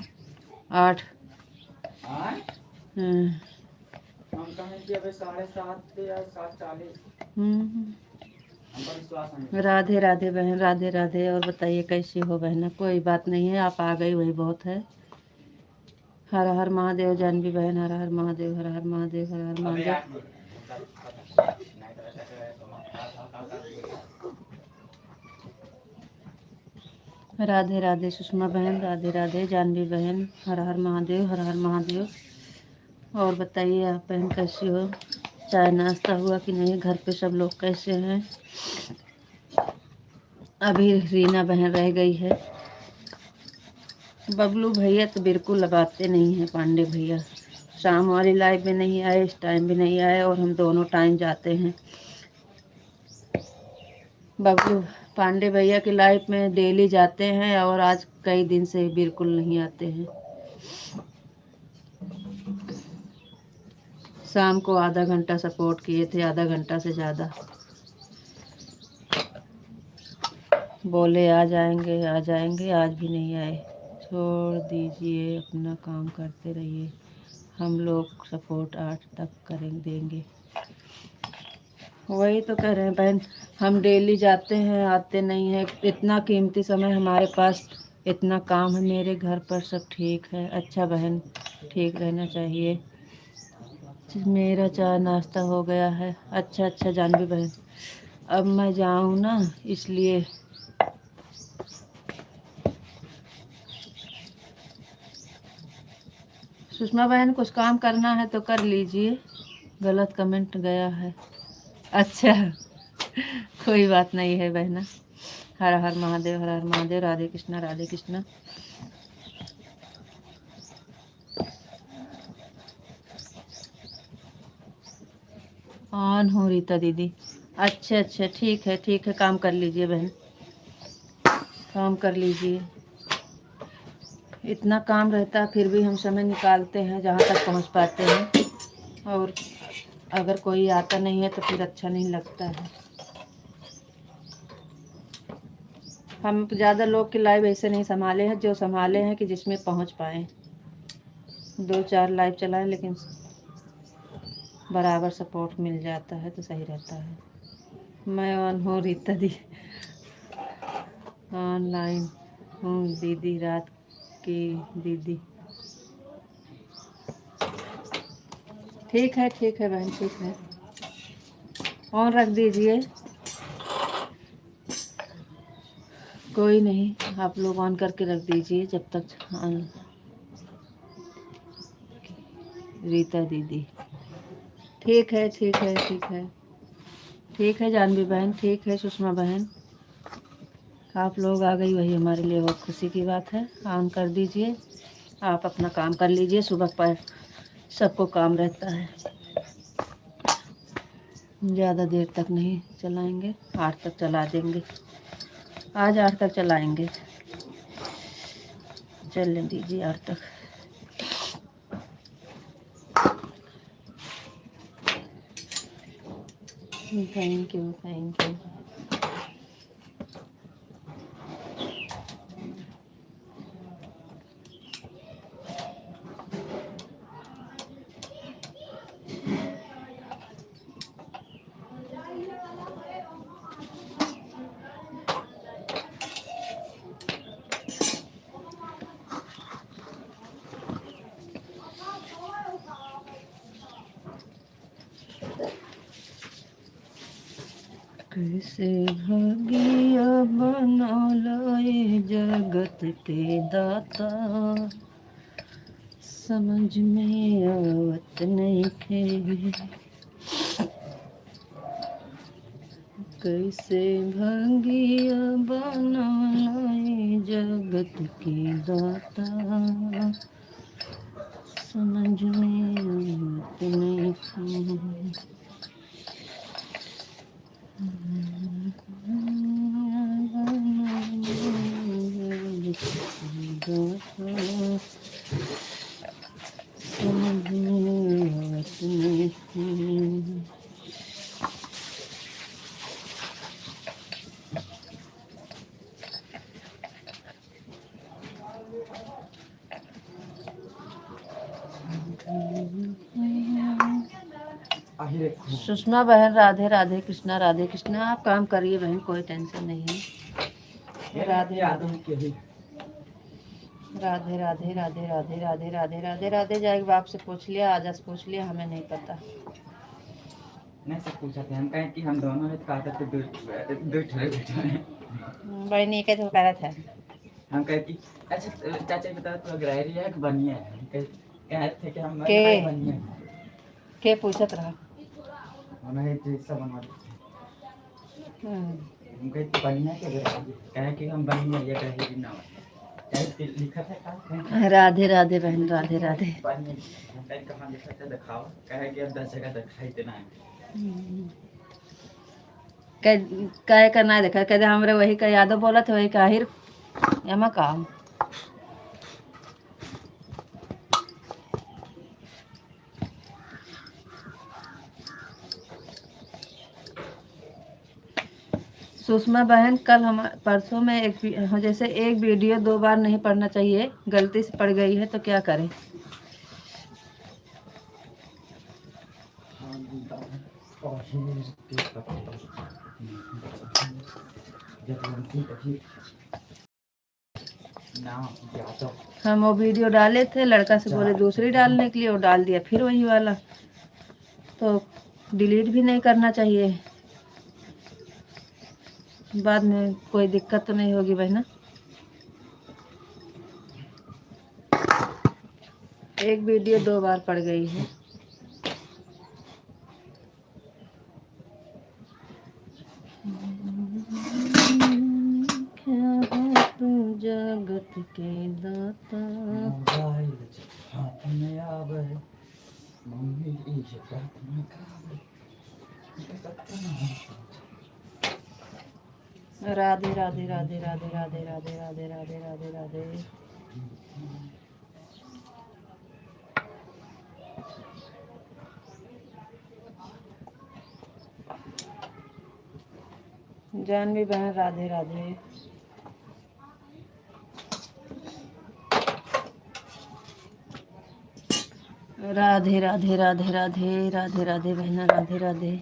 8। हम कहें कि अबे 7:30 या 7:40। राधे राधे बहन, राधे राधे। और बताइए कैसी हो बहना? कोई बात नहीं है, आप आ गई वही बहुत है। हर हर महादेव जानवी बहन, हर हर महादेव, हर हर महादेव, हर हर महादेव। राधे राधे सुषमा बहन, राधे राधे जानवी बहन, हर हर महादेव, हर हर महादेव। और बताइए आप बहन कैसी हो? चाय नाश्ता हुआ कि नहीं? घर पे सब लोग कैसे हैं? अभी रीना बहन रह गई है। बबलू भैया तो बिल्कुल अब आते नहीं हैं। पांडे भैया शाम वाली लाइफ में नहीं आए, इस टाइम भी नहीं आए, और हम दोनों टाइम जाते हैं। बबलू पांडे भैया की लाइफ में डेली जाते हैं, और आज कई दिन से बिल्कुल नहीं आते हैं। शाम को आधा घंटा सपोर्ट किए थे, आधा घंटा से ज़्यादा। बोले आ जाएंगे आ जाएंगे, आज भी नहीं आए। छोड़ दीजिए, अपना काम करते रहिए, हम लोग सपोर्ट 8 तक करें देंगे। वही तो कह रहे हैं बहन, हम डेली जाते हैं आते नहीं हैं, इतना कीमती समय हमारे पास, इतना काम है मेरे घर पर। सब ठीक है। अच्छा बहन, ठीक रहना चाहिए। मेरा चाय नाश्ता हो गया है। अच्छा अच्छा जानवी बहन, अब मैं जाऊँ ना, इसलिए सुषमा बहन कुछ काम करना है तो कर लीजिए। गलत कमेंट गया है। अच्छा कोई बात नहीं है बहना। हर हर महादेव, हर हर महादेव। राधे कृष्णा, राधे कृष्णा। ऑन हो रीता दीदी। अच्छा अच्छा ठीक है, ठीक है, काम कर लीजिए बहन, काम कर लीजिए। इतना काम रहता है फिर भी हम समय निकालते हैं, जहाँ तक पहुँच पाते हैं। और अगर कोई आता नहीं है तो फिर अच्छा नहीं लगता है। हम ज़्यादा लोग की लाइव ऐसे नहीं संभाले हैं, जो संभाले हैं कि जिसमें पहुँच पाएँ। 2-4 लाइव चलाएं, लेकिन बराबर सपोर्ट मिल जाता है तो सही रहता है। मैं ऑन हूँ रीता दी, ऑनलाइन हूँ दीदी, रात की दीदी। ठीक है बहन, ठीक है। ऑन रख दीजिए, कोई नहीं, आप लोग ऑन करके रख दीजिए जब तक। रीता दीदी ठीक है, ठीक है, ठीक है, ठीक है जानवी बहन, ठीक है सुषमा बहन। आप लोग आ गई वही हमारे लिए बहुत खुशी की बात है। ऑन कर दीजिए, आप अपना काम कर लीजिए। सुबह पर सबको काम रहता है। ज़्यादा देर तक नहीं चलाएंगे, 8 तक चला देंगे। आज 8 तक चलाएंगे, चलने दीजिए 8 तक। Thank you, thank you. कैसे भागिया बना लाए जगत के दाता, समझ में आवत नहीं खे। कैसे भागिया बना लाए जगत के दाता, समझ में आवत नहीं खे। सुषमा बहन राधे राधे कृष्णा, राधे कृष्णा। आप काम करिए बहन, कोई टेंशन नहीं है। राधे राधे राधे राधे राधे राधे राधे राधे राधे राधे। जाएगी बाप से पूछ लिया, आजा से पूछ लिया, हमें नहीं पता। नहीं सब पूछा थे हम, कहें कि हम दोनों है तो कहा था दो ठहरे बैठे हैं। बड़ी नहीं कहते, कह रहा था हम कहे कि अच्छा चाचा बता तो ग्राहरी है कि बनिया है। हम कह रहे थे कि हम के बनिया है। के पूछत रहा। हमें तो सब बनवा देते। हम कहे कि बनिया के ग्राहरी, कहे कि हम बनिया ये ग्राहरी ना हो। चाहे लिखा था का राधे राधे बहन, राधे राधे। हम कहे कहां लिखा था दिखाओ, कहे कि अब 10 जगह दिखाई देना है। कहे करना है देखा, कहते हमरे वही का यादव बोला थे, वही काहिर यमा काम। सुषमा बहन कल हम परसों में जैसे एक वीडियो 2 बार नहीं पढ़ना चाहिए, गलती से पड़ गई है तो क्या करें? हम वो वीडियो डाले थे, लड़का से बोले दूसरी डालने के लिए, वो डाल दिया फिर वही वाला। तो डिलीट भी नहीं करना चाहिए, बाद में कोई दिक्कत तो नहीं होगी बहना। एक वीडियो 2 बार पड़ गई है। क्या है तू जगत के दाता, हाथ में आवे मम्मी इज्जत में खावे। राधे राधे राधे राधे राधे राधे राधे राधे राधे राधे। जानवी बहन राधे राधे। राधे राधे राधे राधे राधे राधे बहना, राधे राधे।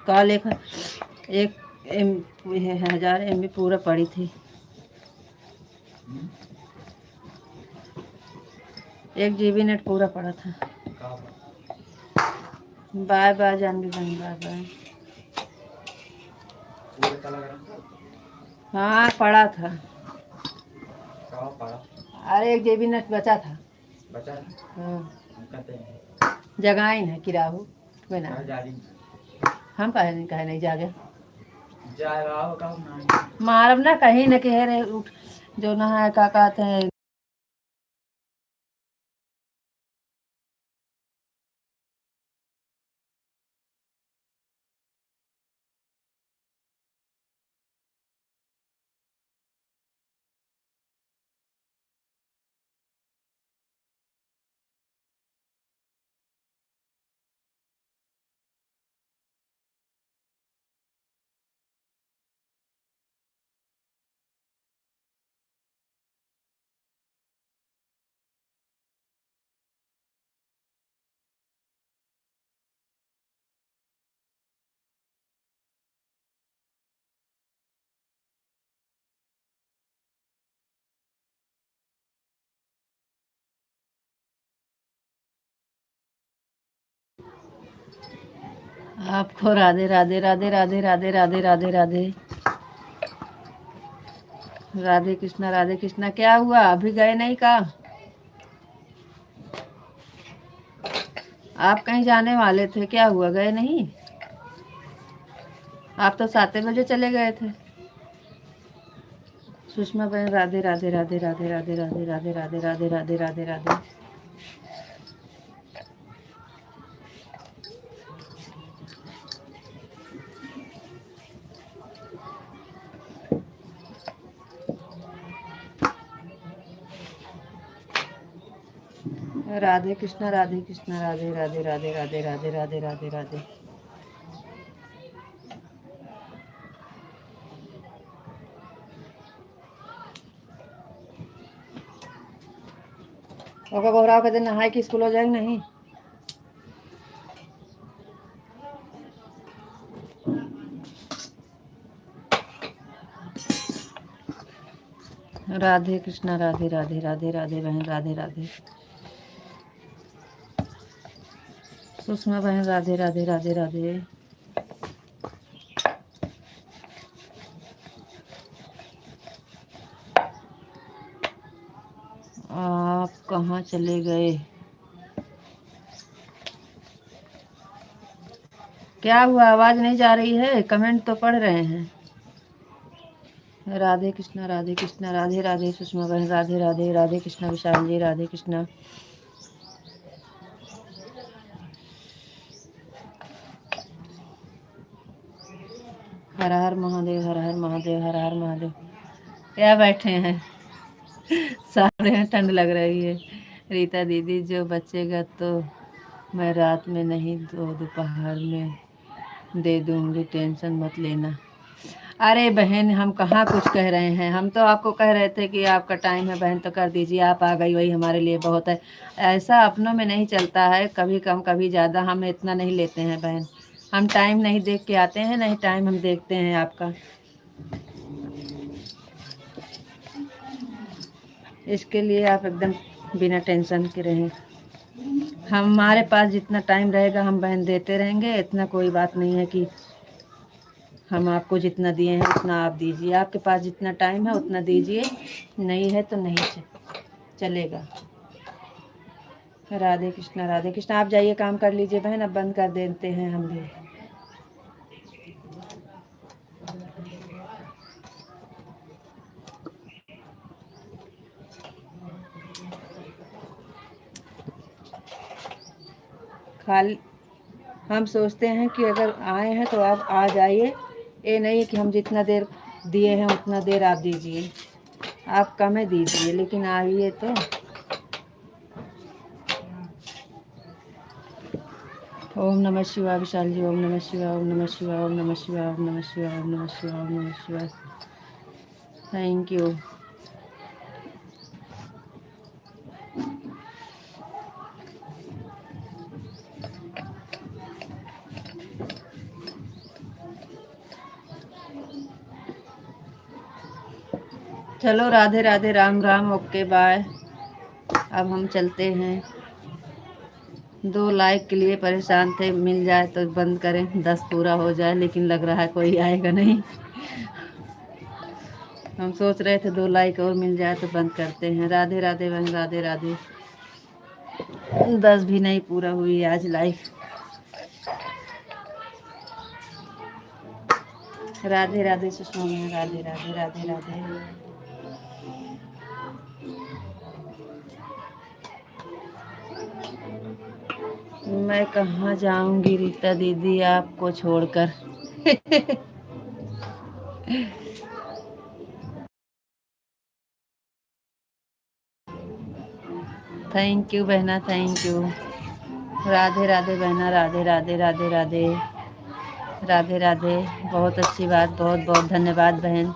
कल 1000 MB पूरा पड़ी थी। 1 GB नेट पूरा पड़ा था। बाय बाय जानवी बहन, बाय बाय। हाँ पड़ा था। अरे 1 GB नेट बचा था। हाँ जगाई है किराहू बिना हम कहे नहीं जागे मारब ना कहीं न कह रहे उठ जो नहा का कहते हैं। आपको राधे राधे राधे राधे राधे राधे राधे राधे राधे कृष्णा राधे कृष्णा। क्या हुआ अभी गए नहीं का? आप कहीं जाने वाले थे, क्या हुआ गए नहीं? आप तो 7 बजे चले गए थे। सुषमा बहन राधे राधे राधे राधे राधे राधे राधे राधे राधे राधे राधे राधे। राधे कृष्णा राधे कृष्णा राधे राधे राधे राधे राधे राधे राधे राधे। ओका गोहराव के दिन नहाए कि स्कूल हो जाएंगे नहीं? राधे कृष्णा राधे राधे राधे राधे बहन राधे राधे। सुषमा बहन राधे राधे राधे राधे। आप कहाँ चले गए? क्या हुआ आवाज नहीं जा रही है? कमेंट तो पढ़ रहे हैं। राधे कृष्णा राधे राधे सुषमा बहन राधे राधे राधे कृष्णा विशाल जी राधे कृष्णा। हर हर महादेव हर हर महादेव हर हर महादेव। क्या बैठे हैं सामने में, ठंड लग रही है। रीता दीदी जो बचेगा तो मैं रात में नहीं तो दोपहर में दे दूंगी, टेंशन मत लेना। अरे बहन हम कहाँ कुछ कह रहे हैं, हम तो आपको कह रहे थे कि आपका टाइम है बहन तो कर दीजिए, आप आ गई वही हमारे लिए बहुत है। ऐसा अपनों में नहीं चलता है, कभी कम कभी ज़्यादा, हम इतना नहीं लेते हैं बहन। हम टाइम नहीं देख के आते हैं, नहीं टाइम हम देखते हैं आपका। इसके लिए आप एकदम बिना टेंशन के रहें। हमारे पास जितना टाइम रहेगा हम बहन देते रहेंगे, इतना कोई बात नहीं है कि हम आपको जितना दिए हैं उतना आप दीजिए। आपके पास जितना टाइम है उतना दीजिए, नहीं है तो नहीं चलेगा। राधे कृष्णा राधे कृष्णा। आप जाइए काम कर लीजिए बहन, अब बंद कर देते हैं हम भी। खाली हम सोचते हैं कि अगर आए हैं तो आप आ जाइए, ये नहीं कि हम जितना देर दिए हैं उतना देर आप दीजिए, आप कम ही दीजिए लेकिन आइए तो। ओम नमः शिवाय विशाल जी, ओम नमः शिवाय, ओम नमः शिवाय, ओम नमः शिवाय, ओम नमः शिवाय, ओम नमः शिवाय, ओम नमः शिवाय। Thank you. चलो राधे राधे, राम राम, ओके बाय। अब हम चलते हैं। 2 लाइक के लिए परेशान थे, मिल जाए तो बंद करें, 10 पूरा हो जाए, लेकिन लग रहा है कोई आएगा नहीं। हम सोच रहे थे 2 लाइक और मिल जाए तो बंद करते हैं। राधे राधे बहन, राधे राधे। 10 भी नहीं पूरा हुई आज लाइफ। राधे राधे सुषमा बहन, राधे राधे राधे राधे। मैं कहाँ जाऊंगी रीता दीदी आपको छोड़कर। थैंक यू बहना, थैंक यू। राधे राधे बहना, राधे राधे राधे राधे राधे राधे। बहुत अच्छी बात, बहुत बहुत धन्यवाद बहन।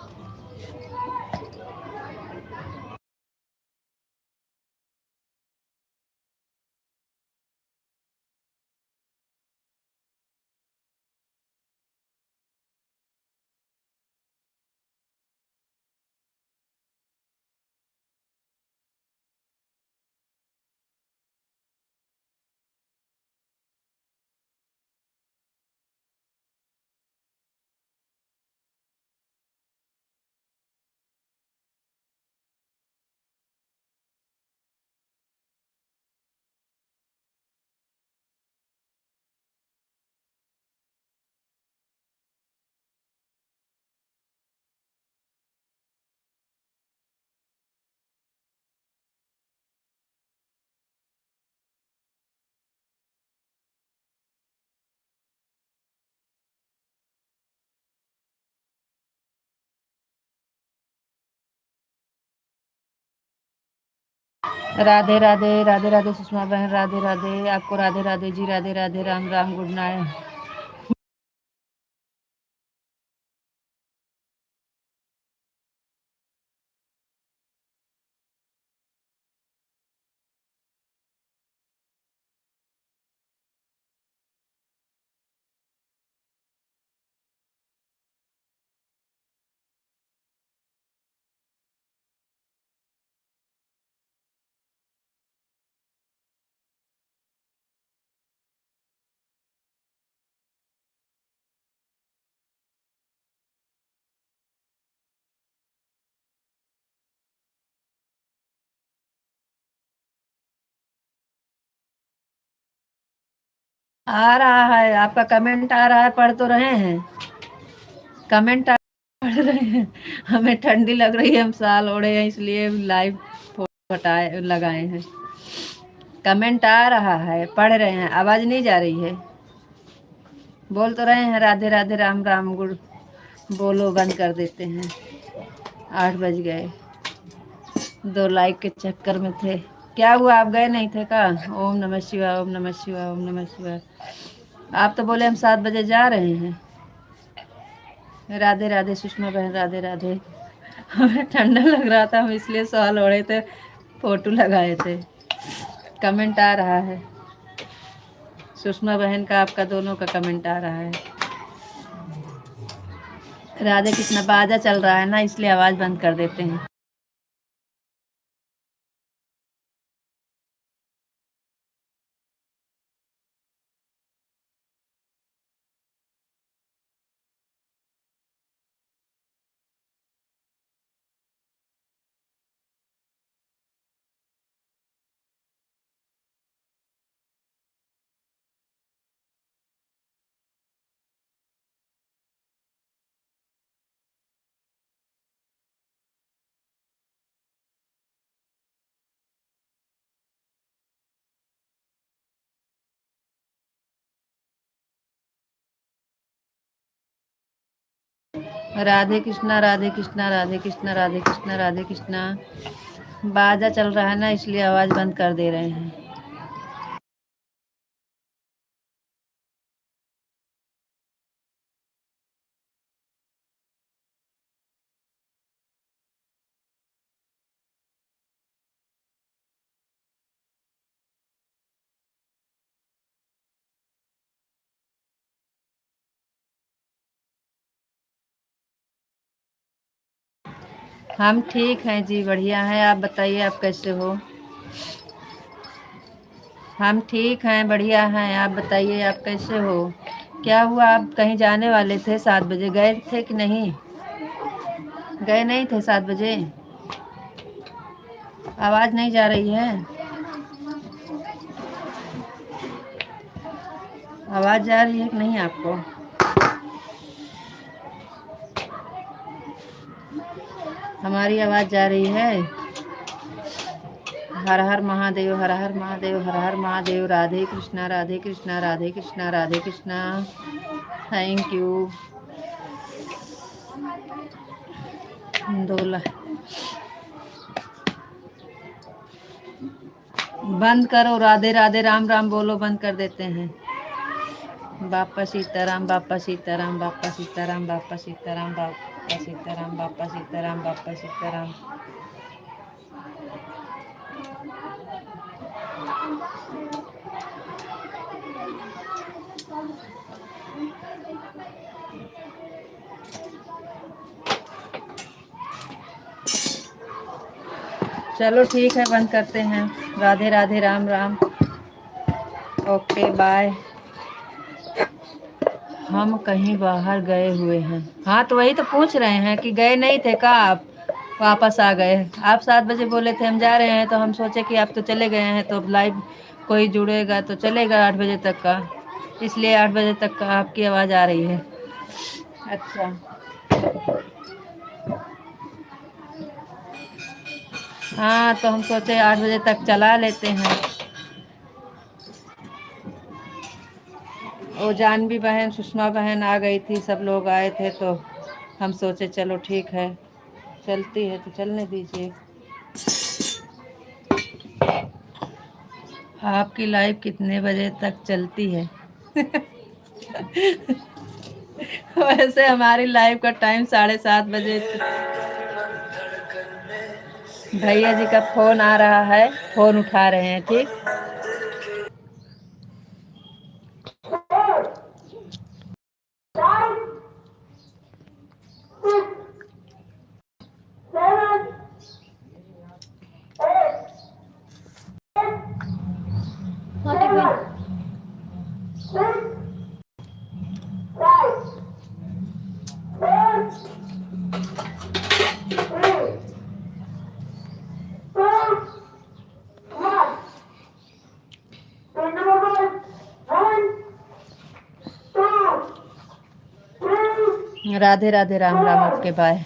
राधे राधे राधे राधे सुषमा बहन, राधे राधे आपको, राधे राधे जी, राधे राधे, राम राम, गुड नाइट। आ रहा है आपका कमेंट, आ रहा है, पढ़ तो रहे हैं कमेंट, पढ़ रहे हैं। हमें ठंडी लग रही है, हम साल ओढ़े हैं इसलिए लाइव हटाए लगाए हैं। कमेंट आ रहा है, पढ़ रहे हैं, आवाज नहीं जा रही है। बोल तो रहे हैं राधे राधे, राम राम, गुड। बोलो बंद कर देते हैं। 8 बज गए, 2 लाइक के चक्कर में थे। क्या हुआ, आप गए नहीं थे का? ओम नमः शिवाय, ओम नमः शिवाय, ओम नमः शिवाय। आप तो बोले हम 7 बजे जा रहे हैं। राधे राधे सुषमा बहन, राधे राधे। हमें ठंडा लग रहा था, हम इसलिए शॉल ओढ़े थे, फोटो लगाए थे। कमेंट आ रहा है सुषमा बहन का, आपका, दोनों का कमेंट आ रहा है। राधे कृष्णा। बाजा चल रहा है ना, इसलिए आवाज बंद कर देते हैं। राधे कृष्णा, राधे कृष्णा, राधे कृष्णा, राधे कृष्णा, राधे कृष्णा। बाजा चल रहा है ना, इसलिए आवाज बंद कर दे रहे हैं। हम ठीक हैं जी, बढ़िया हैं। आप बताइए, आप कैसे हो? हम ठीक हैं, बढ़िया हैं। आप बताइए, आप कैसे हो? क्या हुआ, आप कहीं जाने वाले थे 7 बजे, गए थे कि नहीं? गए नहीं थे 7 बजे? आवाज नहीं जा रही है? आवाज जा रही है कि नहीं आपको? हमारी आवाज जा रही है? हर हर महादेव, हर हर महादेव, हर हर महादेव। राधे कृष्णा, राधे कृष्णा, राधे कृष्णा, राधे कृष्णा। Thank you. 2 लाख बंद करो। राधे राधे, राम राम बोलो, बंद कर देते हैं। बापा सीताराम, बापा सीताराम, बापा सीताराम, बापा सीताराम, बापा सीताराम, बापा सीताराम, बापा सीताराम। चलो ठीक है, बंद करते हैं। राधे राधे, राम राम। Okay bye. हम कहीं बाहर गए हुए हैं। हाँ तो वही तो पूछ रहे हैं कि गए नहीं थे का आप? वापस आ गए। आप 7 बजे बोले थे हम जा रहे हैं, तो हम सोचे कि आप तो चले गए हैं, तो अब लाइव कोई जुड़ेगा तो चलेगा 8 बजे तक का, इसलिए 8 बजे तक का आपकी आवाज़ आ रही है। अच्छा, हाँ तो हम सोचे 8 बजे तक चला लेते हैं। वो जानवी बहन, सुषमा बहन आ गई थी, सब लोग आए थे, तो हम सोचे चलो ठीक है, चलती है तो चलने दीजिए। आपकी लाइव कितने बजे तक चलती है? वैसे हमारी लाइव का टाइम 7:30 बजे। भैया जी का फोन आ रहा है, फोन उठा रहे हैं, ठीक। Radhe Radhe, Ram Ram, okay bye.